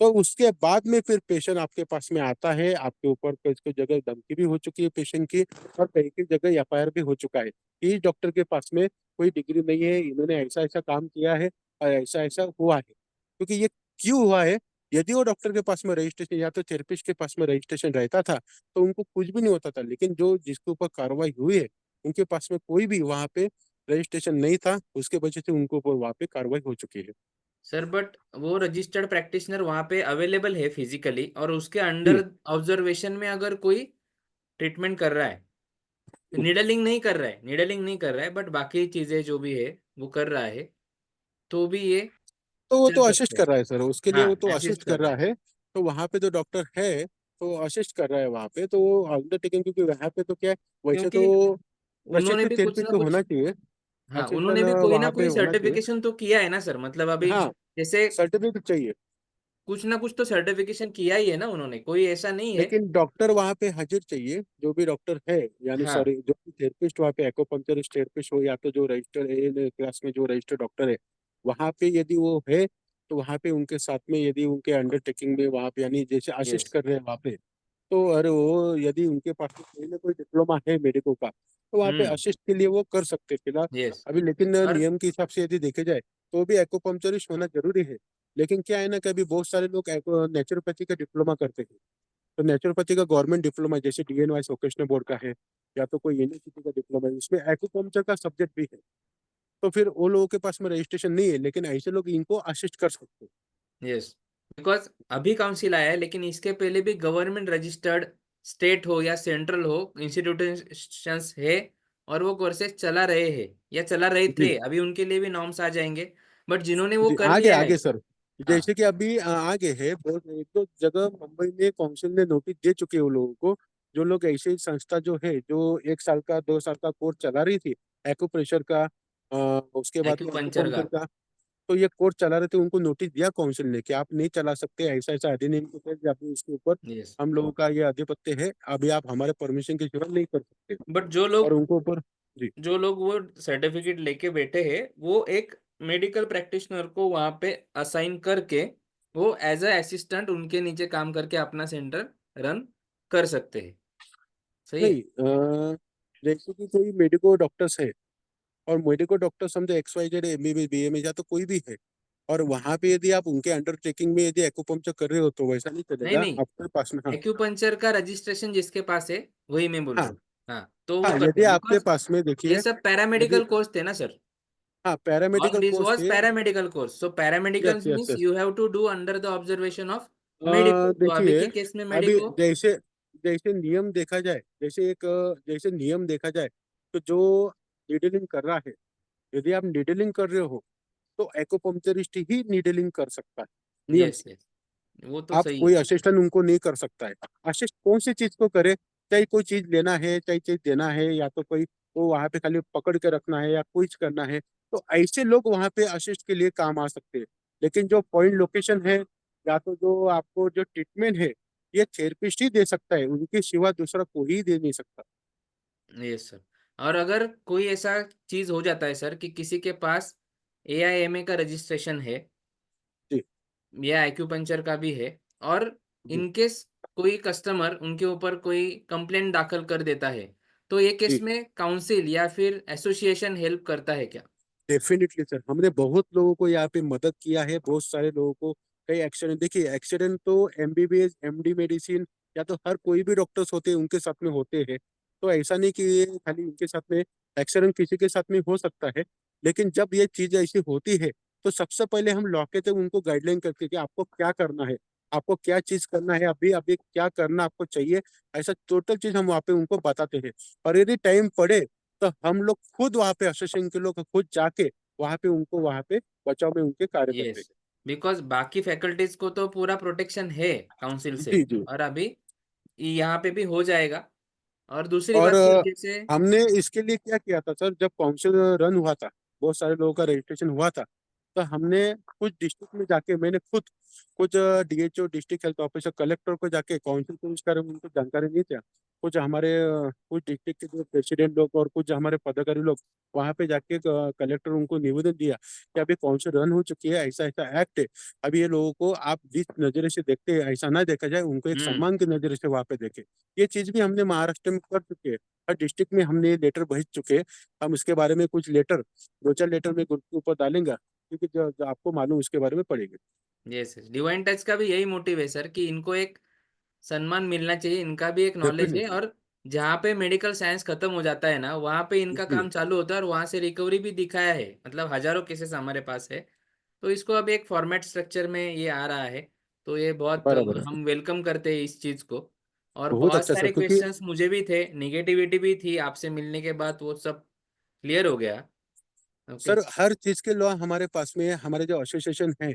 तो उसके बाद में फिर पेशेंट आपके पास में आता है, आपके ऊपर कुछ कुछ जगह धमकी भी हो चुकी है पेशेंट की, और कई कई जगह FIR भी हो चुका है कि इस डॉक्टर के पास में कोई डिग्री नहीं है, इन्होंने ऐसा ऐसा काम किया है और ऐसा ऐसा हुआ है। क्योंकि ये क्यों हुआ है, यदि वो डॉक्टर के पास में रजिस्ट्रेशन या तो थेरेपिस्ट के पास में रजिस्ट्रेशन रहता था, तो उनको कुछ भी नहीं होता था, लेकिन जो जिसके ऊपर कार्रवाई हुई है, उनके पास में कोई भी वहां पे रजिस्ट्रेशन नहीं था, उसके वजह से उनको ऊपर वहां पे कार्रवाई हो चुकी है। सर बट वो रजिस्टर्ड प्रैक्टिशनर वहाँ पे अवेलेबल है फिजिकली, और उसके जी। अंडर ऑब्जर्वेशन में अगर कोई ट्रीटमेंट कर रहा है, निडलिंग नहीं कर रहा है, निडलिंग नहीं कर रहा है, बट बाकी चीजें जो भी है वो कर रहा है, तो भी ये तो वो चल तो असिस्ट सकता है। कर रहा है सर, उसके लिए वो हाँ, तो असिस्ट असिस्ट कर कर रहा रहा है। है। तो वहां पे जो डॉक्टर है, तो असिस्ट कर रहा है वहां पे, तो वो अंडरटेकिंग, क्योंकि वहां पे तो क्या है, वैसे तो क्योंकि उन्होंने प्रशिक्षित भी कुछ थेरेपिस्ट ना तो कुछ, होना चाहिए, हाँ, उन्होंने असिस्टेंट भी कोई ना वहां पे कोई होना चाहिए। सर्टिफिकेशन तो किया है ना सर, मतलब अभी हाँ, जैसे सर्टिफिकेट चाहिए। कुछ ना कुछ तो सर्टिफिकेशन किया ही है ना उन्होंने, कोई ऐसा नहीं है। लेकिन डॉक्टर वहां पे हाजिर चाहिए, जो भी डॉक्टर है, यानी हाँ। सॉरी जो भी थेरेपिस्ट वहाँ पे, एक्यूपंक्चरिस्ट थेरेपिस्ट हो या तो जो रजिस्टर ए क्लास में जो रजिस्टर डॉक्टर है, वहां पे यदि वो है, तो वहां पे उनके साथ में यदि उनके अंडरटेकिंग में वहां पे, यानी जैसे असिस्ट यस। कर रहे हैं वहां पे, तो अरे वो यदि उनके पास में कोई ना कोई डिप्लोमा है मेडिको का, तो वहाँ पे हम्म। असिस्ट के लिए वो कर सकते हैं फिलहाल। यस। अभी लेकिन और नियम के हिसाब से यदि देखे जाए, तो भी एक्यूपंक्चरिस्ट होना जरूरी है। लेकिन क्या है ना कि अभी बहुत सारे लोग नेचुरोपैथी का डिप्लोमा करते हैं, तो नेचुरोपैथी का गवर्नमेंट डिप्लोमा जैसे DNYS वोकेशनल बोर्ड का है, या तो कोई यूनिवर्सिटी का डिप्लोमा है, उसमें एक्यूपंक्चर का सब्जेक्ट भी है, तो फिर वो लोगों के पास में रजिस्ट्रेशन नहीं है, लेकिन ऐसे लोग इनको असिस्ट कर सकते हैं। यस, बिकॉज अभी काउंसिल आया है, लेकिन इसके पहले भी गवर्नमेंट रजिस्टर्ड स्टेट हो या सेंट्रल हो इंस्टीट्यूशंस है, और वो कोर्सेज चला रहे हैं या चला रहे जी थे, अभी उनके लिए भी नॉर्म्स आ जाएंगे। बट जिन्होंने वो जी, कर आगे लिया है। आगे सर, हाँ। जैसे कि अभी आगे है बहुत, एक दो जगह मुंबई में काउंसिल ने नोटिस दे चुके हैं वो लोगों को, जो लोग ऐसे ही संस्था जो है, जो 1 साल का 2 साल का कोर्स चला रही थी एक्यूप्रेशर का, उसके बाद में एक्यूपंक्चर का। एक्यूपंक्चर का, तो ये कोर्स चला रहे थे, उनको नोटिस दिया काउंसिल ने कि आप नहीं चला सकते, ऐसा ऐसा अधिनियम के तहत अभी इसके ऊपर यस। हम लोगों का ये आधिपत्य है, अभी आप हमारे परमिशन के सिवा नहीं कर सकते। बट जो और लोग उनको ऊपर, जी जो लोग वो सर्टिफिकेट लेके बैठे हैं वो एक मेडिकल प्रैक्टिशनर को वहां पे असाइन करके वो एज अ असिस्टेंट उनके नीचे काम करके अपना सेंटर रन कर सकते हैं। सही है। नहीं, जैसे कि कोई मेडिको डॉक्टर्स है, और मेडिको डॉक्टर समझो X Y Z MBBS BMS या तो कोई भी है, और वहां पे यदि आप उनके अंडरटेकिंग में यदि एक्यूपंक्चर कर रहे हो तो वैसा नहीं नहीं चलेगा नहीं, आपके पास में। हाँ एक्यूपंचर का रजिस्ट्रेशन जिसके पास है वही मैं बोल हाँ रहा हूँ। हाँ तो वो हाँ, करते यदि हैं आपके बिकॉज पास में ये देखिए, सब यदि, पैरामेडिकल कोर्स थे ना सर। हाँ All paramedical this course was थे। paramedical course. So yes paramedicals yes means yes. you have to do under the observation of medico. तो अभी देखिए, की केस में अभी मेडिको। जैसे जैसे नियम देखा जाए, जैसे नियम देखा जाए, तो जो नीडलिंग कर रहा है, यदि आप नीडलिंग कर रहे हो तो एक्यूपंक्चरिस्ट ही नीडलिंग कर सकता है, नियम यस से। यस, वो तो आप सही है। कोई असिस्टेंट उनको नहीं कर सकता है। असिस्ट कौन सी चीज को करे, चाहे कोई चीज लेना है, चाहे चीज देना है, या तो कोई वो वहां पे खाली पकड़ के रखना है या कुछ करना है, तो ऐसे लोग वहां पे असिस्ट के लिए काम आ सकते हैं। लेकिन जो पॉइंट लोकेशन है, या तो जो आपको जो ट्रीटमेंट है, ये थेरेपिस्ट ही दे सकता है, उनके सिवा दूसरा कोई दे नहीं सकता। Yes sir. और अगर कोई ऐसा चीज हो जाता है सर कि किसी के पास AIMA का रजिस्ट्रेशन है जी या एक्यूपंचर का भी है और जी इनकेस कोई कस्टमर उनके ऊपर कोई कंप्लेंट दाखिल कर देता है तो ये केस जी, में काउंसिल या फिर एसोसिएशन हेल्प करता है क्या? डेफिनेटली सर, हमने बहुत लोगों को यहाँ पे मदद किया है, बहुत सारे लोगों को। कई एक्सीडेंट, देखिए एक्सीडेंट तो एमबीबीएस एमडी मेडिसिन या तो हर कोई भी डॉक्टर्स होते हैं उनके साथ में होते हैं। तो ऐसा नहीं कि ये खाली उनके साथ में, एक्सीडेंट किसी के साथ में हो सकता है। लेकिन जब ये चीज ऐसी होती है, तो सबसे पहले हम लौके थे उनको गाइडलाइन करते हैं कि आपको क्या करना है, आपको क्या चीज करना है, अभी अभी क्या करना आपको चाहिए। ऐसा टोटल चीज हम वहाँ पे उनको बताते हैं। और यदि टाइम पड़े तो हम लोग खुद वहां पे, एसोसिएशन के लोग खुद जाके वहां पे उनको, वहां पे बचाव में उनके कार्य करते यस, बिकॉज बाकी फैकल्टीज को तो पूरा प्रोटेक्शन है काउंसिल हैं। से। जी जी। और अभी यहाँ पे भी हो जाएगा। और दूसरी और बात सर जैसे। हमने इसके लिए क्या किया था सर, जब काउंसिल रन हुआ था, बहुत सारे लोगों का रजिस्ट्रेशन हुआ था, तो हमने कुछ डिस्ट्रिक्ट में जाके, मैंने खुद कुछ DHO, district health officer, collector को जाके, काउंसिल को इसके बारे में उनको जानकारी नहीं था, कुछ हमारे कुछ डिस्ट्रिक्ट के जो प्रेसिडेंट लोग और कुछ हमारे पदाधिकारी लोग, वहां पे जाके कलेक्टर उनको निवेदन दिया कि अभी काउंसिल रन हो चुकी है, ऐसा ऐसा एक्ट है, अभी ये लोगों को आप जिस नजरे से देखते हैं ऐसा ना देखा जाए, उनको एक हम्म। सम्मान की नजरे से वहां पे देखे। ये चीज भी हमने महाराष्ट्र में कर चुके हैं, हर डिस्ट्रिक्ट में हमने ये लेटर भेज चुके हैं। हम इसके बारे में कुछ लेटर, दो चार लेटर में ग्रुप के ऊपर डालेंगे, क्योंकि जो आपको मालूम उसके बारे में पड़ेगी। यस यस, डिवाइन टच का भी यही मोटिव है सर कि इनको एक सम्मान मिलना चाहिए, इनका भी एक नॉलेज है। डेफिनेटली। और जहाँ पे मेडिकल साइंस खत्म हो जाता है ना वहाँ पे इनका जी, काम चालू होता है और वहाँ से रिकवरी भी दिखाया है, मतलब हजारों केसेस हमारे पास है। तो इसको अब एक फॉर्मेट स्ट्रक्चर में ये आ रहा है। तो ये बहुत बराबर है। हम वेलकम करते हैं इस चीज को। और बहुत बहुत अच्छा सर, सारे क्योंकि क्वेश्चंस मुझे भी थे, निगेटिविटी भी थी, आपसे मिलने के बाद वो सब क्लियर हो गया। ओके। सर हर चीज के लॉ हमारे पास में है, हमारे जो एसोसिएशन है,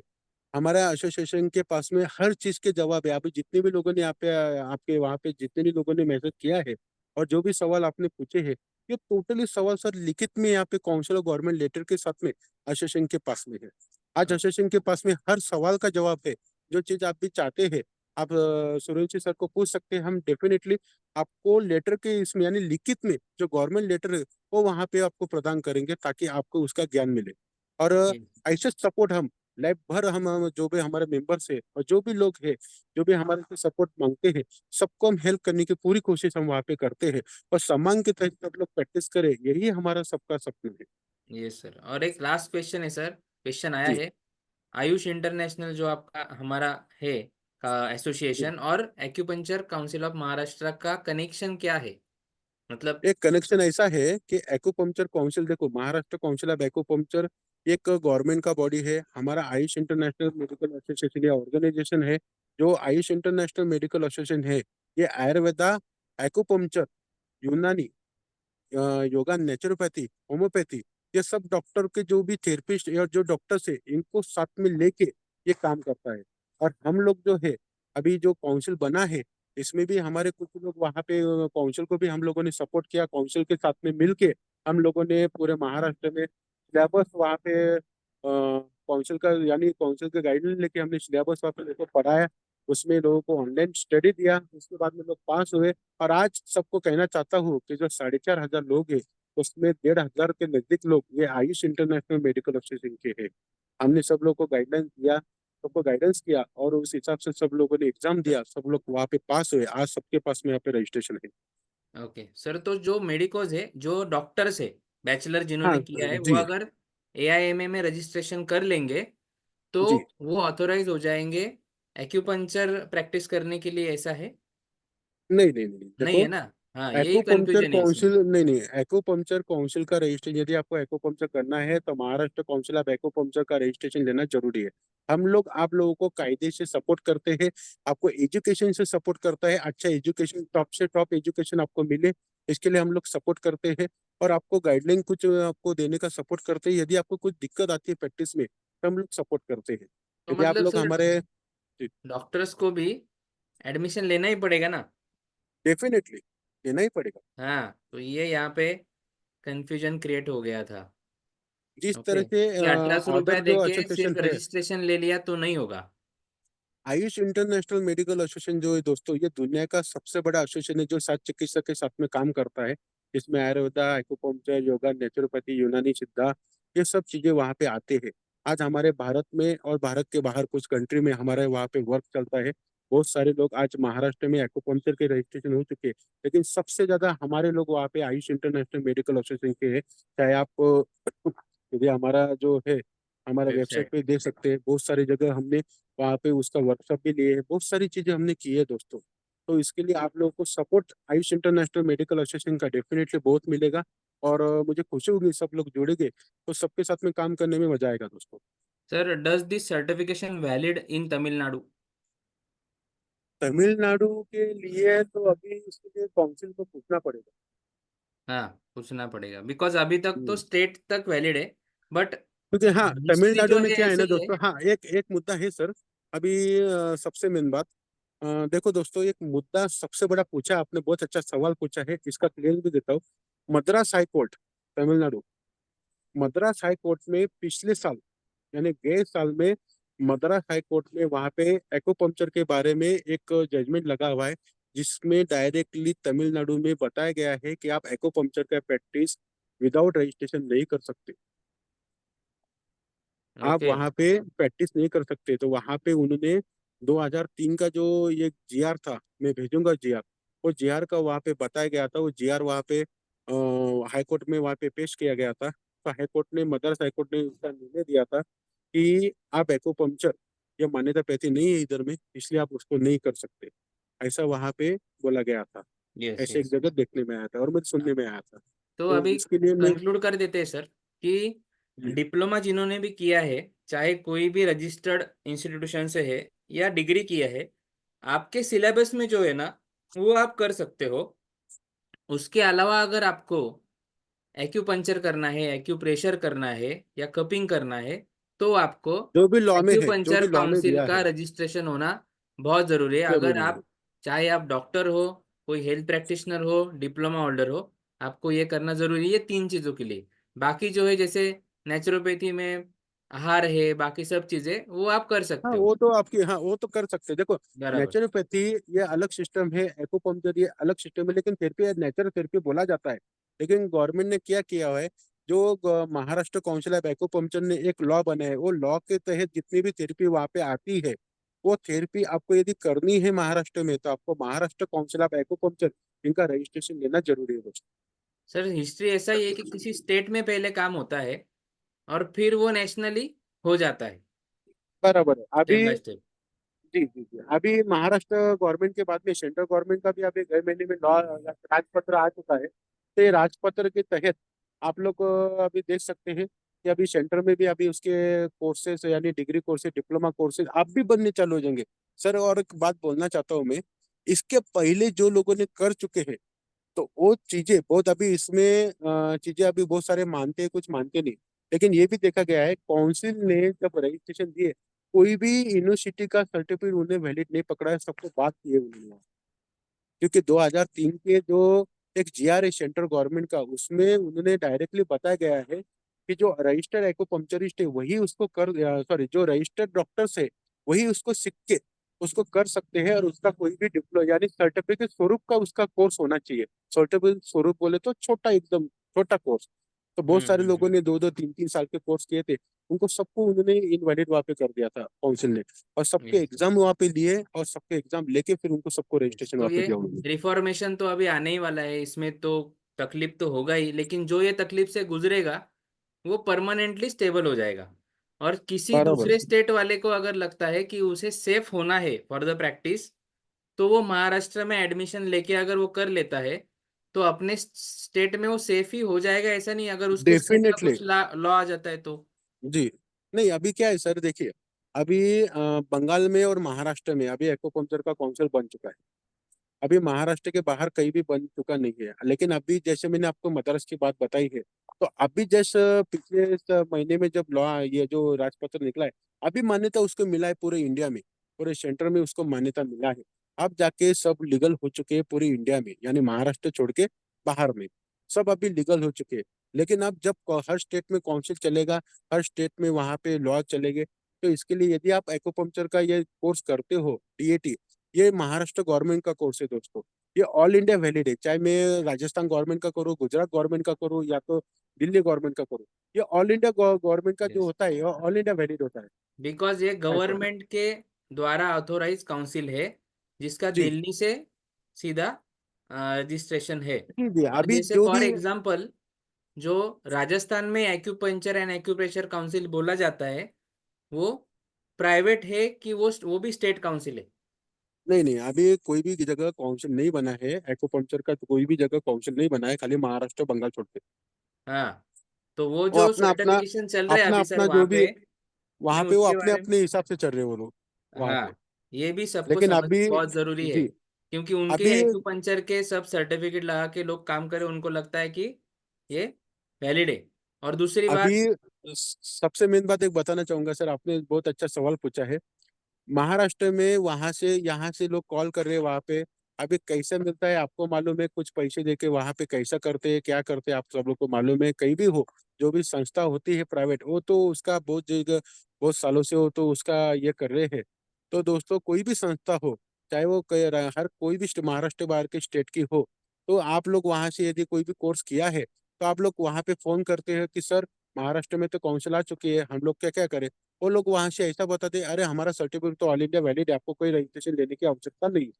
हमारा एसोसिएशन के पास में हर चीज के जवाब है। अभी जितने भी लोगों ने यहाँ पे, आपके वहाँ पे जितने भी लोगों ने मैसेज किया है, और जो भी सवाल आपने पूछे हैं, ये टोटली सवाल सर लिखित में यहाँ पे काउंसिल और गवर्नमेंट लेटर के साथ में एसोसिएशन के पास में है। आज एसोसिएशन के पास में हर सवाल का जवाब है। जो चीज आप भी चाहते हैं, आप सुरेंद्र सर को पूछ सकते हैं, हम डेफिनेटली आपको लेटर के इसमें, यानी लिखित में जो गवर्नमेंट लेटर है, वो वहाँ पे आपको प्रदान करेंगे, ताकि आपको उसका ज्ञान मिले। और ऐसे सपोर्ट हम लाइफ भर, हम जो भी हमारे मेंबर्स है और जो भी लोग हैं, जो भी हमारे से सपोर्ट मांगते हैं, सबको हम हेल्प करने की पूरी कोशिश हम वहाँ पे करते हैं। और सम्मान के तहत सब लोग प्रैक्टिस करें, यही हमारा सबका सपना है। Yes sir. और एक लास्ट क्वेश्चन है सर, क्वेश्चन आया जी है। आयुष इंटरनेशनल जो आपका हमारा है का जी। एसोसिएशन और एक्यूपंचर काउंसिल ऑफ महाराष्ट्र का कनेक्शन क्या है? मतलब। एक कनेक्शन ऐसा है कि एक्यूपंक्चर काउंसिल, देखो महाराष्ट्र काउंसिल ऑफ एक्यूपंक्चर एक गवर्नमेंट का बॉडी है। हमारा आयुष इंटरनेशनल मेडिकल एसोसिएशन या ऑर्गेनाइजेशन है। जो आयुष इंटरनेशनल मेडिकल एसोसिएशन है, ये आयुर्वेदा, एक्यूपंक्चर, यूनानी, योगा, नेचुरोपैथी, होम्योपैथी, ये सब डॉक्टर के जो भी थेरेपिस्ट या जो डॉक्टर्स है, इनको साथ में लेके ये काम करता है। और हम लोग जो है, अभी जो काउंसिल बना है, इसमें भी हमारे कुछ लोग वहाँ पे, काउंसिल को भी हम लोगों ने सपोर्ट किया। काउंसिल के साथ में मिलके हम लोगों ने पूरे महाराष्ट्र में सिलेबस वहाँ पे, काउंसिल का, यानी काउंसिल के गाइडलाइन लेके हमने सिलेबस वहाँ पे लेके पढ़ाया। उसमें लोगों को ऑनलाइन स्टडी दिया, उसके बाद में लोग पास हुए। और आज सबको कहना चाहता हूँ कि जो 4,500 लोग हैं, उसमें 1,500 के नजदीक लोग ये आयुष इंटरनेशनल मेडिकल एसोसिएशन के हैं। हमने सब लोगों को गाइडलाइंस दिया, सबको गाइडेंस किया, और उस हिसाब से सब लोगों ने एग्जाम दिया, सब लोग वहाँ पे पास हुए। आज सबके पास में यहाँ पे रजिस्ट्रेशन है। ओके सर, तो जो मेडिकोज है, जो डॉक्टर्स है, बैचलर जिन्होंने हाँ किया है, वो जी। अगर एआईएमए में रजिस्ट्रेशन कर लेंगे तो जी वो ऑथोराइज हो जाएंगे एक्यूपंक्चर प्रैक्टिस करने के लिए, ऐसा है? नहीं नहीं नहीं, नहीं देखो, है ना? हाँ, यही एक्यूपंक्चर कंफ्यूजन है इसमें। काउंसिल नहीं नहीं, एक्यूपंक्चर काउंसिल का रजिस्ट्रेशन, यदि आपको एक्यूपंक्चर करना है तो महाराष्ट्र काउंसिल ऑफ एक्यूपंक्चर का रजिस्ट्रेशन लेना जरूरी है। हम लोग आप लोगों को कायदे से सपोर्ट करते हैं, आपको एजुकेशन से सपोर्ट करता है, अच्छा एजुकेशन, टॉप से टॉप एजुकेशन आपको मिले, इसके लिए हम लोग सपोर्ट करते हैं। और आपको गाइडलाइन कुछ आपको देने का सपोर्ट करते हैं। यदि आपको कुछ दिक्कत आती है प्रैक्टिस में तो हम लोग सपोर्ट करते हैं। तो यदि आप मतलब लोग सर, हमारे, डॉक्टर्स को भी एडमिशन लेना ही पड़ेगा ना? डेफिनेटली देना ही पड़ेगा। हाँ, तो ये यहाँ पे कंफ्यूजन क्रिएट हो गया था। जिस तरह ओके, से कि 1800 रुपया अदर दे जो के एसोसिएशन सिर्फ है, रजिस्ट्रेशन ले लिया तो नहीं होगा? आयुष इंटरनेशनल मेडिकल एसोसिएशन जो है दोस्तों, ये दुनिया का सबसे बड़ा एसोसिएशन है जो 7 चिकित्सक के साथ में काम करता है। इसमें आयुर्वेदा, एक्यूपंक्चर, योगा, नेचुरोपैथी, यूनानी सिद्धा, ये सब चीजें वहाँ पे आते हैं। आज हमारे भारत में और भारत के बाहर कुछ कंट्री में हमारे वहाँ पे वर्क चलता है। बहुत सारे लोग आज महाराष्ट्र में एक्यूपंक्चर के रजिस्ट्रेशन हो चुके हैं, लेकिन सबसे ज्यादा हमारे लोग वहाँ पे आयुष इंटरनेशनल मेडिकल एसोसिएशन के हैं। चाहे आप यदि हमारा जो है, हमारा वेबसाइट वेबसाइट। पे देख सकते हैं, बहुत सारी जगह हमने वहाँ पे उसका वर्कशॉप भी लिए है, बहुत सारी चीजें हमने की है दोस्तों। तो इसके लिए आप लोगों को support Ayush international medical association का डेफिनेटली बहुत मिलेगा। और मुझे खुशी होगी सब लोग जुड़ेंगे तो सबके साथ में काम करने में मजा आएगा दोस्तों। Sir, does this certification valid in Tamil Nadu? Tamil Nadu के लिए तो अभी इसके लिए काउंसिल को पूछना पड़ेगा। हाँ, पूछना पड़ेगा, बिकॉज अभी तक तो हम्म। स्टेट तक वैलिड है, बट क्योंकि हाँ, हिस्ट्री तमिलनाडु जो में है क्या है ऐसे ना ही है। दोस्तों, हाँ एक एक मुद्दा है सर। अभी सबसे मेन बात, देखो दोस्तों, एक मुद्दा सबसे बड़ा पूछा आपने, बहुत अच्छा सवाल पूछा है, इसका क्लियर भी देता हूँ। Madras high court, Tamil Nadu, Madras high court में पिछले साल, यानी गए साल में, मद्रास हाई कोर्ट में वहां पे एक्यूपंक्चर के बारे में एक जजमेंट लगा हुआ है, जिसमें डायरेक्टली तमिलनाडु में बताया गया है कि आप एक्यूपंक्चर का प्रैक्टिस विदाउट रजिस्ट्रेशन नहीं कर सकते। आप ओके। वहां पे प्रैक्टिस नहीं कर सकते। तो वहां पे उन्होंने 2003 का जो ये जीआर था, मैं भेजूंगा जीआर, वो जीआर का वहां पे बताया गया था, वो जीआर वहां पे हाई कोर्ट में वहां पे पेश किया गया था। तो हाई कोर्ट ने, मद्रास हाई कोर्ट ने उसका निर्णय दिया था कि आप एक्यूपंक्चर, ये मान्यता प्राप्त नहीं है इधर में, इसलिए आप उसको नहीं कर सकते। ऐसा वहां पे बोला गया था। यस, ऐसे एक यस। जगह देखने में आया था और मुझे सुनने में आया था। तो तो अभी इसके लिए मैं, कंक्लूड कर देते हैं सर कि जी, डिप्लोमा जिन्होंने भी किया है, चाहे कोई भी रजिस्टर्ड इंस्टीट्यूशन से है या डिग्री किया है, आपके सिलेबस में जो है ना, वो आप कर सकते हो। उसके अलावा अगर आपको एक्यूपंक्चर करना है, एक्यूप्रेशर करना है या कपिंग करना है, तो आपको जो भी लॉ में है, जो एक्यूपंक्चर भी लॉ में काउंसिल दिया का है, रजिस्ट्रेशन होना बहुत ज़रूरी है। अगर जरूरी है। आप, चाहे आप डॉक्टर हो, कोई हेल्थ प्रैक्टिशनर हो, डिप्लोमा होल्डर हो, आपको ये करना ज़रूरी है 3 चीज़ों के लिए। बाकी जो है, जैसे नेचुरोपैथी में आहार है, बाकी सब चीज़ें वो आप कर हाँ सकते हो। वो तो आपकी, हाँ वो तो कर सकते हैं। देखो, बराबर। नेचुरोपैथी ये अलग सिस्टम है, एक्यूपंक्चर ये अलग सिस्टम है, लेकिन फिर भी नेचुरोपैथी बोला जाता है। लेकिन गवर्नमेंट ने क्या किया है, जो महाराष्ट्र काउंसिल ऑफ एक्यूपंक्चर ने एक लॉ बनाया है, वो लॉ के तहत जितनी भी थेरेपी वहाँ पे आती है, वो थेरेपी आपको यदि करनी है महाराष्ट्र में, तो आपको महाराष्ट्र काउंसिल ऑफ एक्यूपंक्चर, इनका रजिस्ट्रेशन लेना जरूरी है दोस्तों। सर, हिस्ट्री ऐसा ही है कि किसी स्टेट में पहले काम होता है और फिर वो नेशनली हो जाता है, बराबर है। स्टेप अभी, बाय स्टेप। जी जी जी, अभी महाराष्ट्र गवर्नमेंट के बाद में सेंट्रल गवर्नमेंट का भी अभी गए महीने में लॉ, राजपत्र आ चुका है। तो ये राजपत्र के तहत आप लोग अभी देख सकते हैं कि अभी सेंटर में भी अभी उसके कोर्सेज, यानी डिग्री कोर्सेज, डिप्लोमा कोर्सेज आप भी बनने चालू हो जाएंगे। सर, और एक बात बोलना चाहता हूँ मैं, इसके पहले जो लोगों ने कर चुके हैं, तो वो चीजें बहुत, अभी इसमें चीजें अभी बहुत सारे मानते हैं, कुछ मानते नहीं। लेकिन ये भी देखा गया है, काउंसिल ने जब रजिस्ट्रेशन दिए, कोई भी यूनिवर्सिटी का सर्टिफिकेट उन्हें वैलिड नहीं पकड़ा है, सबको बात की है उन्होंने। क्योंकि 2003 के जो एक जीआर है सेंट्रल गवर्नमेंट का, उसमें उन्होंने डायरेक्टली बताया गया है कि जो रजिस्टर्ड एक्यूपंक्चरिस्ट है वही उसको कर, सॉरी, जो रजिस्टर्ड डॉक्टर्स है वही उसको सीख के उसको कर सकते हैं। और उसका कोई भी डिप्लो, यानी सर्टिफिकेट स्वरूप का उसका कोर्स होना चाहिए। सर्टिफिकेट स्वरूप बोले तो छोटा एकदम, छोटा कोर्स। तो बहुत सारे लोगों ने 2-2 3-3 साल के कोर्स किए थे, उनको सबको उन्होंने इनवैलिड वहाँ पे कर दिया था काउंसिल ने। और सबके यस। एग्जाम वहाँ पे लिए और सबके एग्जाम लेके फिर उनको सबको रजिस्ट्रेशन तो वहाँ पे ये दिया उन्होंने। रिफॉर्मेशन तो अभी आने ही वाला है, इसमें तो तकलीफ तो होगा ही, लेकिन जो ये तकलीफ से गुजरेगा वो परमानेंटली स्टेबल हो जाएगा। और किसी बराबर। दूसरे स्टेट वाले को अगर लगता है कि उसे सेफ होना है फॉर द प्रैक्टिस, तो वो महाराष्ट्र में एडमिशन लेके अगर वो कर लेता है, तो अपने स्टेट में वो सेफ ही हो जाएगा। ऐसा नहीं, अगर उसके स्टेट का डेफिनेटली। कुछ लॉ आ जाता है तो। जी। नहीं, अभी क्या है सर, देखिए, अभी बंगाल में और महाराष्ट्र में अभी एक्वाकल्चर का काउंसिल बन चुका है। अभी महाराष्ट्र के बाहर कहीं भी बन चुका नहीं है, लेकिन अभी जैसे मैंने आपको मद्रास की बात बताई है, तो अभी जैसे पिछले इस महीने में जब लॉ ये जो राजपत्र निकला है, अभी मान्यता उसको मिला है पूरे इंडिया में, पूरे सेंटर में उसको मान्यता मिला है। अब जाके सब लीगल हो चुके हैं पूरे इंडिया में, यानी महाराष्ट्र छोड़ के बाहर में सब अभी लीगल हो चुके हैं। लेकिन अब जब हर स्टेट में काउंसिल चलेगा, हर स्टेट में वहां पे लॉ चलेंगे, तो इसके लिए यदि आप एक्वापंक्चर का ये कोर्स करते हो, डीएटी, ये महाराष्ट्र गवर्नमेंट का कोर्स है दोस्तों। ये ऑल इंडिया वैलिड है, चाहे मैं राजस्थान गवर्नमेंट का करूँ, गुजरात गवर्नमेंट का करूँ, या तो दिल्ली गवर्नमेंट का करूँ। ये ऑल इंडिया गवर्नमेंट का जो यस, होता है, ये ऑल इंडिया वैलिड होता है। बिकॉज ये ऐसा। गवर्नमेंट के द्वारा ऑथोराइज काउंसिल है, जिसका जी दिल्ली से सीधा रजिस्ट्रेशन है। जी जी। और अभी जैसे जो फॉर भी। एग्जांपल, जो राजस्थान में एक्यूपंचर एंड एक्यूप्रेशर काउंसिल बोला जाता है, वो प्राइवेट है कि वो भी स्टेट काउंसिल है? नहीं नहीं, अभी कोई भी जगह काउंसिल नहीं बना है एक्वापंक्चर का, तो कोई भी जगह काउंसिल नहीं बना है, खाली महाराष्ट्र बंगाल छोड़ के। हाँ, तो वो वो जो अपना अपना सर्टिफिकेशन चल रहा है अपना अभी सर अपना वहाँ जो भी, पे, मैं वहां पे वो उसके अपने बारे में। अपने हिसाब से चल रहे हैं वो लोग वहां पे। हाँ, ये भी सबको लेकिन समझना अभी। बहुत जरूरी है, जी। क्योंकि उनके अभी एक्यूपंचर के सब सर्टिफिकेट लगा के लोग काम करें, उनको लगता है कि ये वैलिड है। और दूसरी अभी बात। सबसे मेन बात एक बताना चाहूंगा सर, आपने बहुत अच्छा सवाल पूछा है। महाराष्ट्र में वहां से यहाँ से लोग कॉल कर रहे हैं वहां पे। अभी कैसा मिलता है आपको मालूम है, कुछ पैसे देके वहां पे कैसा करते हैं, क्या करते हैं, आप सब लोग को मालूम है। कहीं भी हो, जो भी संस्था होती है प्राइवेट, वो तो उसका बहुत जगह, बहुत सालों से वो तो उसका ये कर रहे हैं। तो दोस्तों, कोई भी संस्था हो, चाहे वो हर कोई भी महाराष्ट्र बाहर के स्टेट की हो, तो आप लोग वहां से यदि कोई भी कोर्स किया है, तो आप लोग वहां पे फोन करते हैं कि सर, महाराष्ट्र में तो काउंसिल आ चुकी है, हम लोग क्या क्या करें। वो लोग वहां से ऐसा बताते हैं, अरे हमारा सर्टिफिकेट तो ऑल इंडिया वैलिड है, आपको कोई रजिस्ट्रेशन लेने की आवश्यकता नहीं है।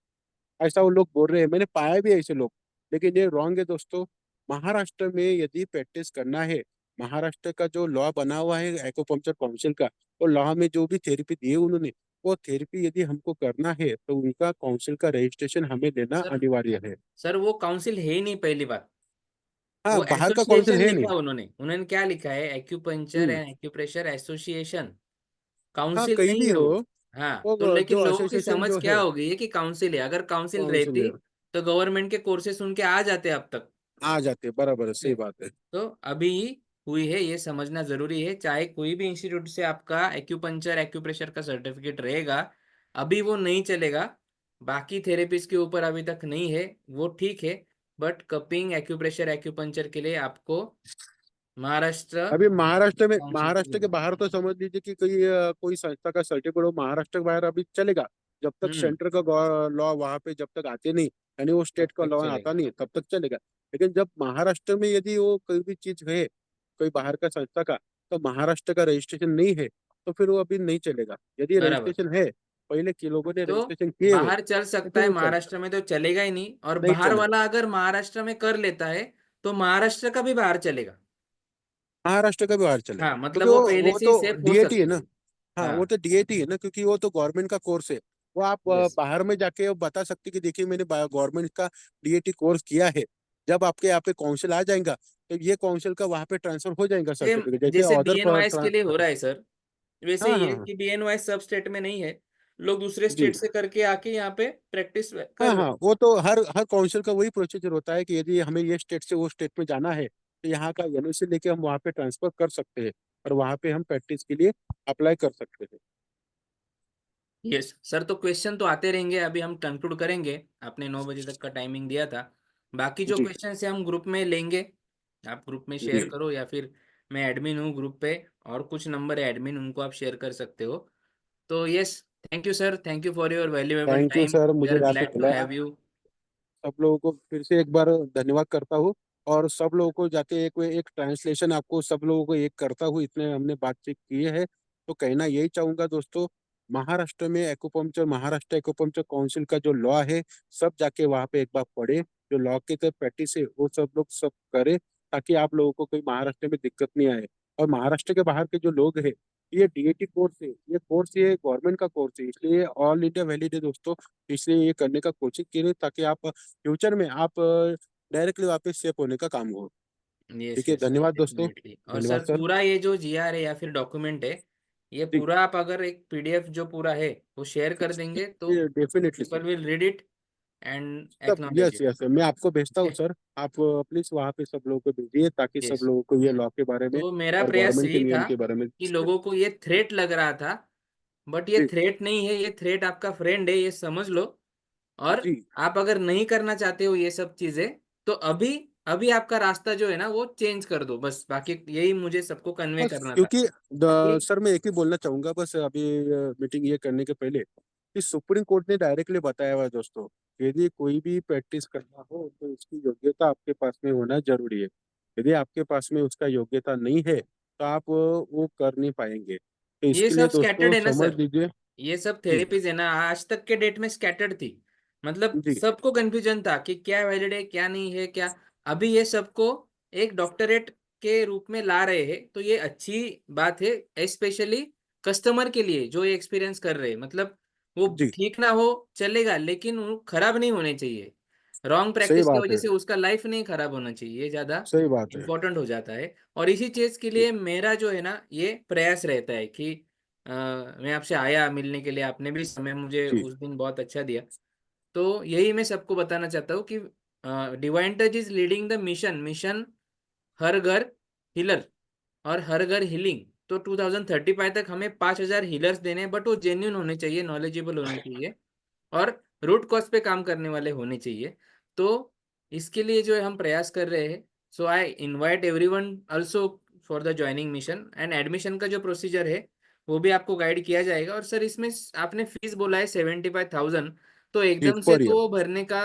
ऐसा वो लोग बोल रहे हैं, मैंने पाया भी है ऐसे लोग। लेकिन ये रॉन्ग है दोस्तों। महाराष्ट्र में यदि प्रैक्टिस करना है, महाराष्ट्र का जो लॉ बना हुआ है एक्वापंक्चर काउंसिल का, वो लॉ में जो भी थेरेपी दी है उन्होंने, वो थेरेपी यदि हमको करना है, तो उनका काउंसिल का रजिस्ट्रेशन हमें लेना सर अनिवार्य है। सर वो काउंसिल है ही नहीं, पहली बात। हाँ, वो बाहर का काउंसिल एसोसिएशन है नहीं। लिखा उन्होंने, उन्होंने क्या लिखा है, acupuncture hmm. And acupressure association, हाँ, काउंसिल कहीं नहीं भी है हो, वो। हाँ, तो वो लेकिन जो लोगों की एसोसिएशन समझ जो क्या है हो गई है कि काउंसिल है, अगर काउंसिल काउंसिल रहती है, तो गवर्नमेंट के कोर्सेस उनके आ जाते अब तक। आ जाते, बराबर है, सही बात है। तो अभी हुई है, ये समझना जरूरी है। चाहे कोई भी इंस्टीट्यूट से आपका एक्यूपंचर एक्यूप्रेशर का सर्टिफिकेट रहेगा, अभी वो नहीं चलेगा। बाकी थेरेपीज के ऊपर अभी तक नहीं है, वो ठीक है। बट कपिंग एक्यूप्रेशर एक्यूपंचर के लिए आपको महाराष्ट्र अभी महाराष्ट्र में, काउंसिल से महाराष्ट्र के लेना बाहर तो समझ लीजिए कि कोई कोई संस्था का सर्टिफिकेट हो, महाराष्ट्र के बाहर अभी चलेगा। जब तक हम्म। सेंटर का लॉ वहां पे जब तक आते नहीं, यानी वो तब स्टेट का तक लॉ आता चलेगा। नहीं, तब तक चलेगा। लेकिन जब महाराष्ट्र में यदि वो कोई भी चीज है, कोई बाहर का संस्था का, तो महाराष्ट्र का रजिस्ट्रेशन नहीं है, तो फिर वो अभी नहीं चलेगा। यदि बराबर। रजिस्ट्रेशन है, पहले के लोगों ने तो रजिस्ट्रेशन किए हुए, बाहर चल तो सकता फिर है, वो चलेगा। महाराष्ट्र में तो चलेगा ही नहीं। और नहीं बाहर चलेगा। वाला अगर महाराष्ट्र में कर लेता है, तो महाराष्ट्र का भी बाहर चलेगा। महाराष्ट्र का भी बाहर चलेगा, हाँ, क्योंकि मतलब वो पहले वो से ही तो सेफ हो डीएटी है सकते ना। हैं। हाँ, वो हाँ। तो डीएटी है ना, क्योंकि वो तो गवर्नमेंट का कोर्स है। वो आप यस। बाहर में जाके वो बता सकते कि देखिए मैंने गवर्नमेंट का डीएटी कोर्स किया है। जब आपके यहाँ पे काउंसिल आ जाएगा, तो ये काउंसिल का वहाँ पे ट्रांसफर हो जाएगा सेम सर्टिफिकेट, जैसे जैसे अदर बीएनवाईएस के लिए हो रहा है सर, वैसे हाँ ही हाँ है हाँ। कि बीएनवाईएस सब स्टेट में नहीं है, लोग दूसरे जी। स्टेट से करके आके यहाँ पे प्रैक्टिस कर हाँ रहे हाँ, वो तो हर हर काउंसिल का वही प्रोसीजर होता है कि यदि हमें ये स्टेट से वो स्टेट में जाना है, तो यहाँ का एनओसी लेके हम वहाँ पे ट्रांसफर कर सकते हैं, और वहाँ पे हम प्रैक्टिस के लिए अप्लाई कर सकते हैं। हैं। यस सर, तो क्वेश्चन तो आते रहेंगे, अभी हम कंक्लूड करेंगे। आपने 9 बजे तक का टाइमिंग दिया था। बाकी जो जी क्वेश्चन है हम ग्रुप में लेंगे, आप ग्रुप में शेयर जी। करो, या फिर मैं एडमिन हूँ ग्रुप पे, और कुछ नंबर है एडमिन, उनको आप शेयर कर सकते हो। तो yes, thank you sir, thank you for your valuable thank you time. Sir, we मुझे आर यहाँ पे ग्लैड टू बुलाया। Have you. सब लोगों को फिर से एक बार धन्यवाद करता हूँ। और सब लोगों को जाके एक एक ट्रांसलेशन आपको सब लोगों को एक करता हूँ, इतने हमने बातचीत की है। तो कहना यही चाहूंगा दोस्तों, महाराष्ट्र में एक्यूपंक्चर, महाराष्ट्र एक्यूपंक्चर काउंसिल का जो लॉ है, सब जाके वहाँ पे एक बार पढ़े, जो लॉ की तो प्रैक्टिस है वो सब लोग सब करे, ताकि आप लोगों को कोई महाराष्ट्र में दिक्कत नहीं आए। और महाराष्ट्र के बाहर के जो लोग हैं, ये डीएटी कोर्स है, ये कोर्स ये गवर्नमेंट का कोर्स है, इसलिए ऑल इंडिया वैलिड है दोस्तों। इसलिए ये करने का कोशिश कीजिए, ताकि आप फ्यूचर में आप डायरेक्टली वापस सेफ होने का काम हो। यस ठीक है, यस सर, धन्यवाद दोस्तों। डेफिनेटली। और धन्यवाद सर सर। पूरा ये जो जीआर है या फिर डॉक्यूमेंट है, ये जी पूरा आप अगर एक पीडीएफ जो पूरा है वो शेयर कर देंगे तो जी definitely sir. People will read it and सब एक्नॉलेज यस इट। यस मैं आपको भेजता हूँ ओके। सर। आप प्लीज वहाँ पे सब लोगों को भेजिए, ताकि सब यस। लोगों को ये लॉ के बारे में तो मेरा और प्रयास गवर्नमेंट के यही था नियम के बारे में। कि लोगों को ये थ्रेट लग रहा था, बट ये जी थ्रेट नहीं है, ये थ्रेट आपका फ्रेंड है, ये समझ लो। और जी। आप अगर नहीं करना चाहते हो ये सब चीजें, तो अभी अभी आपका रास्ता जो है ना वो चेंज कर दो, बस। बाकी यही मुझे सबको कन्वे बस करना था। क्योंकि बाकी सर मैं एक ही बोलना चाहूंगा बस अभी मीटिंग ये करने के पहले, कि सुप्रीम कोर्ट ने डायरेक्टली बताया हुआ है दोस्तों, यदि कोई भी प्रैक्टिस करना हो तो उसकी योग्यता आपके पास में होना जरूरी है। यदि आपके पास में उसका योग्यता नहीं है तो आप वो कर नहीं पाएंगे, तो ये इसके लिए सब स्कैटर्ड दोस्तों है ना समझ सर, लीजिए। ये सब जी थेरेपीज है ना आज तक के डेट में स्कैटर्ड थी। मतलब जी सबको कंफ्यूजन था कि क्या वैलिड है क्या नहीं है क्या। अभी ये सबको एक डॉक्टरेट के रूप में ला रहे हैं, तो ये अच्छी बात है, स्पेशली कस्टमर के लिए जो ये एक्सपीरियंस कर रहे हैं। मतलब वो जी। ठीक ना हो चलेगा, लेकिन वो खराब नहीं होने चाहिए। रॉन्ग सही प्रैक्टिस की बात वजह है। से उसका लाइफ नहीं खराब होना चाहिए, ये ज्यादा सही बात है। इम्पोर्टेंट हो जाता है। और इसी चीज के जी लिए मेरा जो है ना ये प्रयास रहता है कि मैं आपसे आया मिलने के लिए, आपने भी समय मुझे जी। उस दिन बहुत अच्छा दिया। तो यही मैं सबको बताना चाहता हूँ कि divine touch is leading the mission, mission हर घर हीलर और हर घर हीलिंग। तो 2035 तक हमें 5,000 हीलर्स देने हैं, बट वो जेन्यून होने चाहिए, नॉलेजेबल होने चाहिए और रूट कॉज पे काम करने वाले होने चाहिए। तो इसके लिए जो है हम प्रयास कर रहे हैं। So I invite everyone also for the joining mission. And admission का जो प्रोसीजर है वो भी आपको गाइड किया जाएगा। और सर इसमें आपने फीस बोला है 75,000, तो जी एकदम से पर ईयर। तो भरने का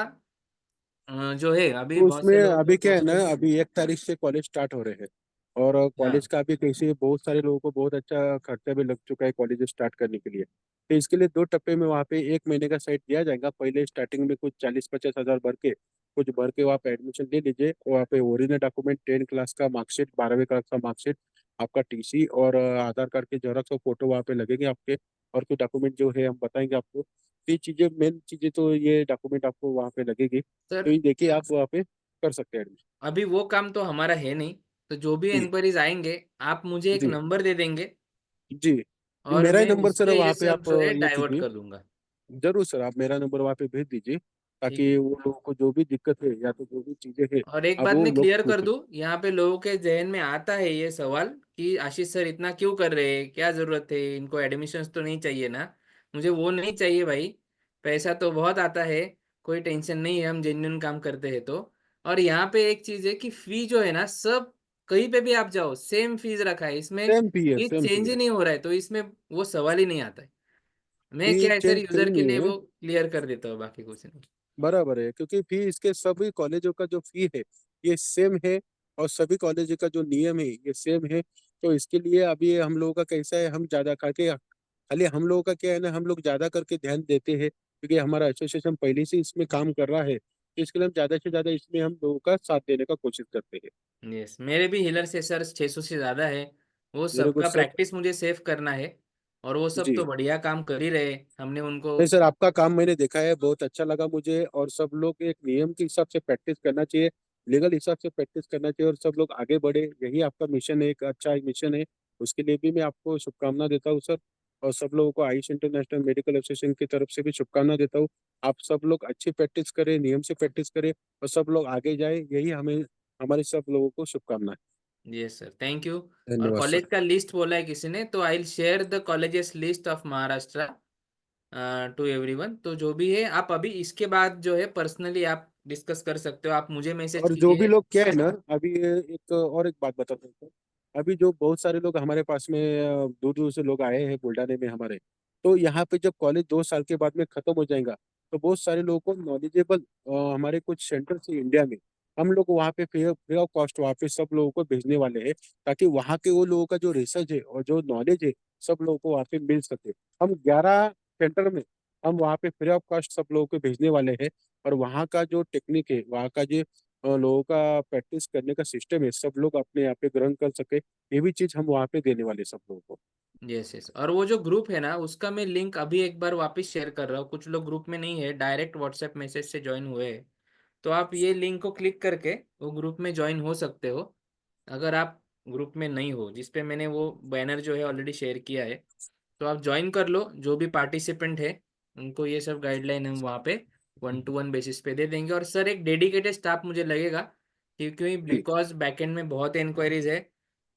जो है, अभी तो बहुत उसमें से लोगों को अभी क्या है ना, पॉसिबल नहीं। अभी 1 तारीख से कॉलेज स्टार्ट हो रहे हैं, और हाँ कॉलेज का भी कैसे बहुत सारे लोगों को बहुत अच्छा खर्चा भी लग चुका है कॉलेज स्टार्ट करने के लिए। तो इसके लिए 2 टप्पे में वहाँ पे 1 महीने का साइट दिया जाएगा। पहले स्टार्टिंग में कुछ 40-50 हज़ार भर के, कुछ भर के वहाँ पे एडमिशन ले लीजिए। वहाँ पे ओरिजिनल डॉक्यूमेंट, 10 क्लास का मार्कशीट, 12वीं क्लास का मार्कशीट, आपका टीसी और आधार कार्ड की जेरॉक्स और फोटो वहाँ पे लगेंगे आपके। और कुछ डॉक्यूमेंट जो है हम बताएंगे आपको। तो ये चीज़ें, मेन चीज़ें तो ये डॉक्यूमेंट आपको वहाँ पे लगेगी, तो सर, ये देखिए आप वहाँ पे कर सकते हैं एडमिशन। अभी वो काम तो हमारा है नहीं। तो जो भी जी इंक्वायरीज आएंगे, आप मुझे एक जी नंबर दे देंगे जी। और मेरा ही मैं नंबर उस सर पे ये वहाँ पे सब आप जो है ये डाइवर्ट कीजिए। कर दूंगा। जरूर सर, आप मेरा नंबर वहाँ पे भेज दीजिए, ठीक है। ताकि वो लोगों को जो भी दिक्कत है या तो जो भी चीजें है, और एक अब बात वो मैं लोग क्लियर कर पूछे। दूं, यहाँ पे लोगों के जहन में आता है ये सवाल कि आशीष सर इतना क्यों कर रहे हैं, क्या जरूरत है, इनको एडमिशन्स तो नहीं चाहिए ना। मुझे वो नहीं चाहिए भाई, पैसा तो बहुत आता है, कोई टेंशन नहीं है, हम जेन्युइन काम करते हैं तो। और यहाँ पे एक चीज है कि फी जो है ना, सब कहीं पे भी आप जाओ सेम फीस रखा है इसमें। सेम पी है, फीस सेम पी चेंज ही है। नहीं हो रहा है, तो इसमें वो सवाल ही नहीं आता है। मैं फी क्या है सर, चेंज यूजर कहीं के नहीं लिए है। वो क्लियर कर देता हूँ, बाकी कुछ नहीं। बराबर है, क्योंकि फी इसके सभी कॉलेजों का जो फी है ये सेम है, और सभी कॉलेज का जो नियम है ये सेम है। तो इसके लिए अभी हम लोगों का कैसा है, हम ज्यादा करके, खाली हम लोगों का क्या है ना, हम लोग ज्यादा करके ध्यान देते हैं, क्योंकि हमारा एसोसिएशन पहले से इसमें काम कर रहा है, तो इसके लिए हम ज्यादा से ज्यादा इसमें हम लोगों का साथ देने का कोशिश करते हैं। यस, मेरे भी हीलर से सर 600 से ज्यादा है। वो वेरी गुड सबका सर। प्रैक्टिस मुझे सेव करना है। और वो सब तो जी। बढ़िया काम कर ही रहे, हमने उनको। नहीं सर, आपका काम मैंने देखा है, बहुत अच्छा लगा मुझे, और सब लोग एक नियम के हिसाब से प्रैक्टिस करना चाहिए, लीगल हिसाब से प्रैक्टिस करना चाहिए, और सब लोग आगे बढ़े, यही आपका मिशन है, एक अच्छा मिशन है। उसके लिए भी मैं आपको शुभकामना देता हूँ सर। और सब लोगों को आयुष इंटरनेशनल मेडिकल एसोसिएशन की तरफ से भी शुभकामना देता हूँ। आप सब लोग अच्छी प्रैक्टिस करें, नियम से प्रैक्टिस करें, और सब लोग आगे जाए, यही हमें, हमारे सब लोगों को शुभकामनाएं। Yes sir, thank you. और धन्यवाद कॉलेज सर। का लिस्ट बोला है किसी ने, तो I will share the colleges list of Maharashtra to everyone. तो जो भी है, आप अभी इसके बाद जो है पर्सनली आप डिस्कस कर सकते हो, आप मुझे मैसेज और जो भी कीजिए। लोग क्या है ना, अभी एक और एक बात बताता हूँ। अभी जो बहुत सारे लोग हमारे पास में दूर दूर से लोग आए हैं बुल्ढाने में हमारे, तो यहाँ पे जब कॉलेज 2 साल के बाद में खत्म हो जाएगा, तो बहुत सारे लोगों को नॉलेजेबल हमारे कुछ सेंटर से इंडिया में, हम लोग वहाँ पे फ्री ऑफ कॉस्ट वहाँ पे सब लोगों को भेजने वाले हैं, ताकि वहाँ के वो लोगों का जो रिसर्च है और जो नॉलेज है सब लोगों को वहाँ पे मिल सके। हम 11 सेंटर में हम वहाँ पे फ्री ऑफ कॉस्ट सब लोगों को भेजने वाले हैं। और वहाँ का जो टेक्निक है, वहाँ का जो लोगों का प्रैक्टिस करने का सिस्टम है, सब लोग अपने यहाँ पे ग्रहण कर सके, ये भी चीज हम वहाँ पे देने वाले हैं सब लोगों को। यस यस, और वो जो ग्रुप है ना, उसका मैं लिंक अभी एक बार वापस शेयर कर रहा हूँ। कुछ लोग ग्रुप में नहीं है, डायरेक्ट व्हाट्सएप मैसेज से ज्वाइन हुए हैं। तो आप ये लिंक को क्लिक करके वो ग्रुप में ज्वाइन हो सकते हो। अगर आप ग्रुप में नहीं हो, जिस पे मैंने वो बैनर जो है ऑलरेडी शेयर किया है, तो आप ज्वाइन कर लो। जो भी पार्टिसिपेंट है उनको ये सब गाइडलाइन हम वहाँ पे 1-to-1 बेसिस पे दे देंगे। और सर एक डेडिकेटेड स्टाफ मुझे लगेगा, क्योंकि जी बिकॉज बैकएंड में बहुत इंक्वायरीज है।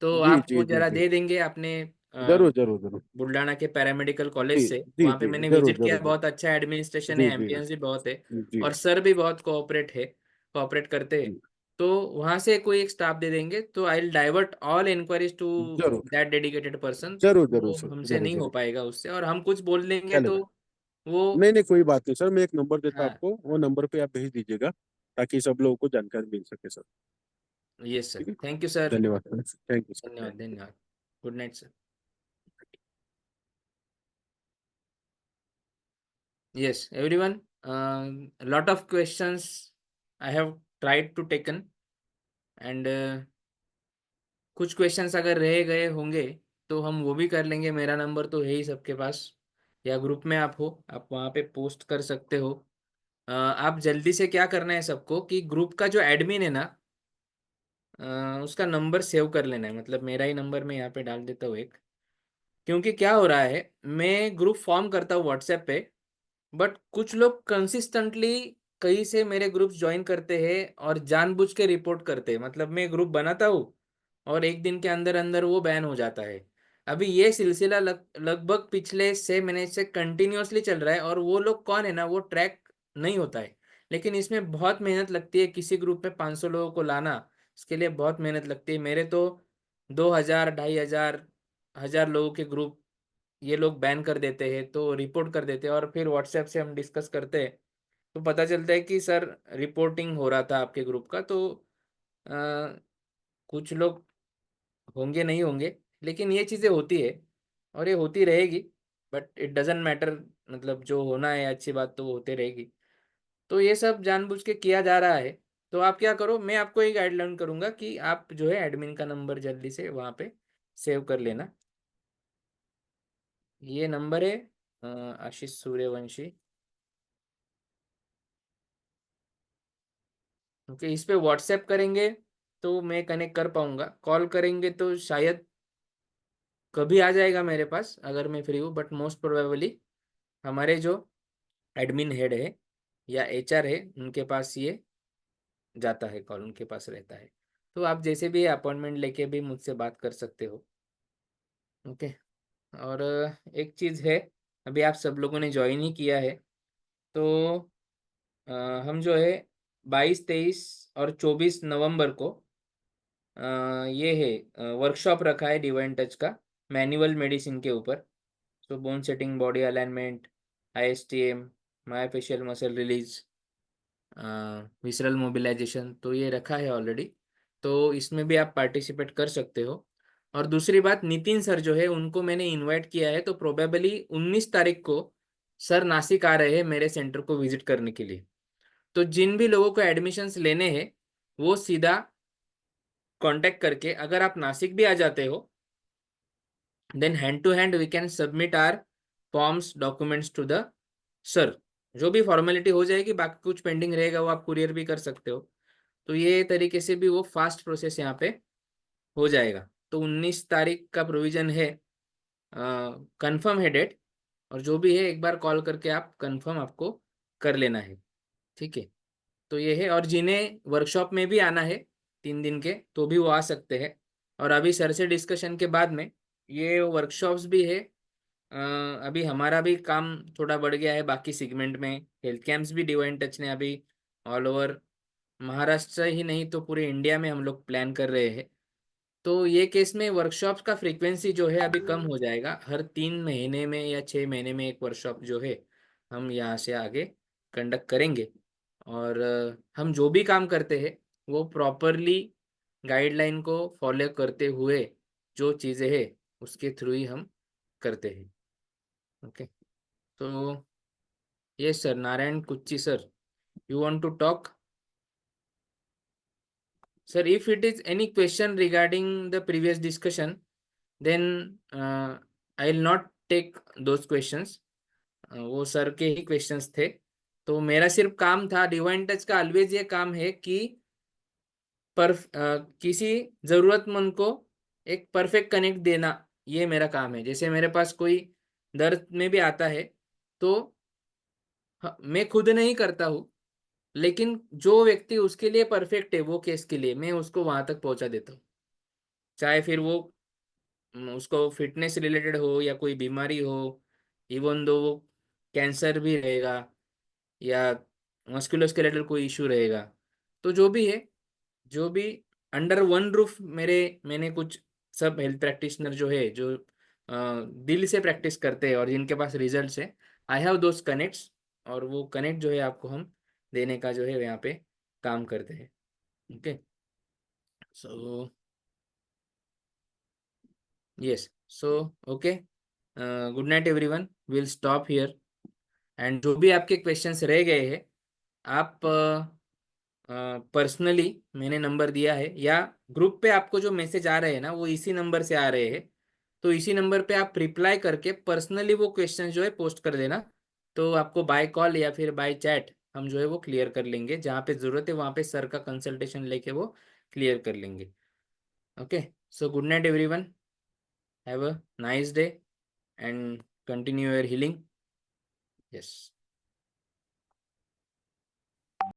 तो जी आप जी वो जी जरा जी। दे देंगे अपने जरूर जरूर जरूर। बुल्डाना के पैरामेडिकल कॉलेज जी से। जी वहाँ पे जी मैंने जरूर विजिट किया, जरूर बहुत अच्छा एडमिनिस्ट्रेशन है, जी जी एम्बियंस भी बहुत है, जी और सर भी बहुत कोऑपरेट करते हैं। जी। तो वहाँ से कोई एक स्टाफ दे देंगे, तो I will divert all inquiries to जरूर दैट डेडिकेटेड पर्सन। जरूर जरूर वो सर, हमसे जरूर नहीं हो जरूर। पाएगा उससे, और हम कुछ बोल देंगे तो चलेगा। वो। नहीं नहीं, कोई बात नहीं सर, मैं एक नंबर देता हाँ। आपको, वो नंबर पे आप भेज दीजिएगा, ताकि सब लोगों को जानकारी मिल सके सर। यस सर, ठीक है। Thank you sir. धन्यवाद सर, थैंक यू सर, धन्यवाद थैंक यू। धन्यवाद। Good night sir. Yes, everyone. A lot of questions I have tried to taken, and कुछ क्वेश्चंस अगर रह गए होंगे तो हम वो भी कर लेंगे। मेरा नंबर तो है ही सबके पास, या ग्रुप में आप हो, आप वहाँ पे पोस्ट कर सकते हो। आप जल्दी से क्या करना है सबको, कि ग्रुप का जो एडमिन है ना, अ, उसका नंबर सेव कर लेना है। मतलब मेरा ही नंबर मैं यहाँ पे डाल देता हूँ एक। क्योंकि क्या हो रहा है, मैं ग्रुप फॉर्म करता हूँ व्हाट्सएप पे, बट कुछ लोग कंसिस्टेंटली कहीं से मेरे ग्रुप ज्वाइन करते हैं और जानबूझ के रिपोर्ट करते हैं। मतलब मैं ग्रुप बनाता हूँ और एक दिन के अंदर अंदर वो बैन हो जाता है। अभी ये सिलसिला लगभग पिछले 6 महीने से कंटिन्यूअसली चल रहा है, और वो लोग कौन है ना, वो ट्रैक नहीं होता है। लेकिन इसमें बहुत मेहनत लगती है, किसी ग्रुप में 500 लोगों को लाना, इसके लिए बहुत मेहनत लगती है। मेरे तो 2,000, 2,500, 1,000 लोगों के ग्रुप ये लोग बैन कर देते हैं, तो रिपोर्ट कर देते हैं। और फिर व्हाट्सएप से हम डिस्कस करते हैं, तो पता चलता है कि सर रिपोर्टिंग हो रहा था आपके ग्रुप का। तो अ, कुछ लोग होंगे, नहीं होंगे, लेकिन ये चीज़ें होती है और ये होती रहेगी। बट इट डजेंट मैटर, मतलब जो होना है अच्छी बात तो वो होते रहेगी। तो ये सब जानबूझ के किया जा रहा है। तो आप क्या करो, मैं आपको एक गाइडलाइन करूंगा कि आप जो है एडमिन का नंबर जल्दी से वहाँ पे सेव कर लेना। ये नंबर है आशीष सूर्यवंशी। क्योंकि इस पे व्हाट्सएप करेंगे तो मैं कनेक्ट कर पाऊंगा, कॉल करेंगे तो शायद कभी आ जाएगा मेरे पास अगर मैं फ्री हूँ, बट मोस्ट प्रोबेबली हमारे जो एडमिन हेड है या एचआर है उनके पास ये जाता है, कॉल उनके पास रहता है। तो आप जैसे भी अपॉइंटमेंट लेके भी मुझसे बात कर सकते हो। ओके। और एक चीज़ है, अभी आप सब लोगों ने ज्वाइन ही किया है, तो अ, हम जो है 22, 23 और 24 नवंबर को अ, ये है वर्कशॉप रखा है डिवाइन टच का, मैनुअल मेडिसिन के ऊपर। So bone setting, body alignment, ISTM, myofascial muscle release, visceral mobilisation, तो ये रखा है ऑलरेडी। तो इसमें भी आप पार्टिसिपेट कर सकते हो। और दूसरी बात, नितिन सर जो है उनको मैंने इनवाइट किया है, तो प्रोबेबली 19 तारीख को सर नासिक आ रहे हैं मेरे सेंटर को विजिट करने के लिए। तो जिन भी लोगों को एडमिशन्स लेने हैं, वो सीधा कांटेक्ट करके, अगर आप नासिक भी आ जाते हो, then hand to hand we can submit our forms documents to the sir. जो भी फॉर्मेलिटी हो जाएगी, बाकी कुछ पेंडिंग रहेगा वो आप कुरियर भी कर सकते हो। तो ये तरीके से भी वो फास्ट प्रोसेस यहाँ पे हो जाएगा। तो 19 तारीख का प्रोविजन है, कंफर्म है डेट। और जो भी है एक बार कॉल करके आप कंफर्म आपको कर लेना है। ठीक है। तो ये है, और जिन्हें वर्कशॉप में भी आना है 3 दिन के, तो भी वो आ सकते हैं। और अभी सर से डिस्कशन के बाद में ये वर्कशॉप्स भी है। अ, अभी हमारा भी काम थोड़ा बढ़ गया है बाकी सेगमेंट में। हेल्थ कैंप्स भी डिवाइन टच ने अभी ऑल ओवर महाराष्ट्र ही नहीं तो पूरे इंडिया में हम लोग प्लान कर रहे हैं। तो ये केस में वर्कशॉप्स का फ्रीक्वेंसी जो है अभी कम हो जाएगा, हर 3 महीने में या 6 महीने में एक वर्कशॉप जो है हम यहाँ से आगे कंडक्ट करेंगे। और हम जो भी काम करते हैं वो प्रॉपरली गाइडलाइन को फॉलो करते हुए जो चीज़ें है उसके थ्रू ही हम करते हैं। ओके, तो yes sir, Narayan Kuchi sir, you want to talk? Sir, if it is any question regarding the previous discussion, then I will not take those questions. वो सर के ही क्वेश्चंस थे। तो मेरा सिर्फ काम था, डिवाइन टच का ऑलवेज ये काम है कि किसी जरूरतमंद को एक परफेक्ट कनेक्ट देना, ये मेरा काम है। जैसे मेरे पास कोई दर्द में भी आता है, तो मैं खुद नहीं करता हूँ, लेकिन जो व्यक्ति उसके लिए परफेक्ट है वो केस के लिए, मैं उसको वहां तक पहुंचा देता हूँ। चाहे फिर वो उसको फिटनेस रिलेटेड हो या कोई बीमारी हो, इवन दो वो कैंसर भी रहेगा या मस्कुलोस्केलेटल कोई इशू रहेगा, तो जो भी है, जो भी अंडर वन रूफ मैंने कुछ सब हेल्थ प्रैक्टिशनर जो है, जो दिल से प्रैक्टिस करते हैं और जिनके पास रिजल्ट्स है, आई हैव दोज कनेक्ट्स। और वो कनेक्ट जो है आपको हम देने का जो है यहाँ पे काम करते हैं। Okay, so yes, so okay, good night everyone, will stop here. And जो भी आपके क्वेश्चंस रह गए हैं, आप पर्सनली मैंने नंबर दिया है, या ग्रुप पे आपको जो मैसेज आ रहे हैं ना वो इसी नंबर से आ रहे हैं, तो इसी नंबर पे आप रिप्लाई करके पर्सनली वो क्वेश्चन जो है पोस्ट कर देना। तो आपको बाय कॉल या फिर बाय चैट हम जो है वो क्लियर कर लेंगे, जहाँ पे ज़रूरत है वहाँ पे सर का कंसल्टेशन लेके वो क्लियर कर लेंगे। Okay, so good night everyone, have a nice day and continue your healing. Yes.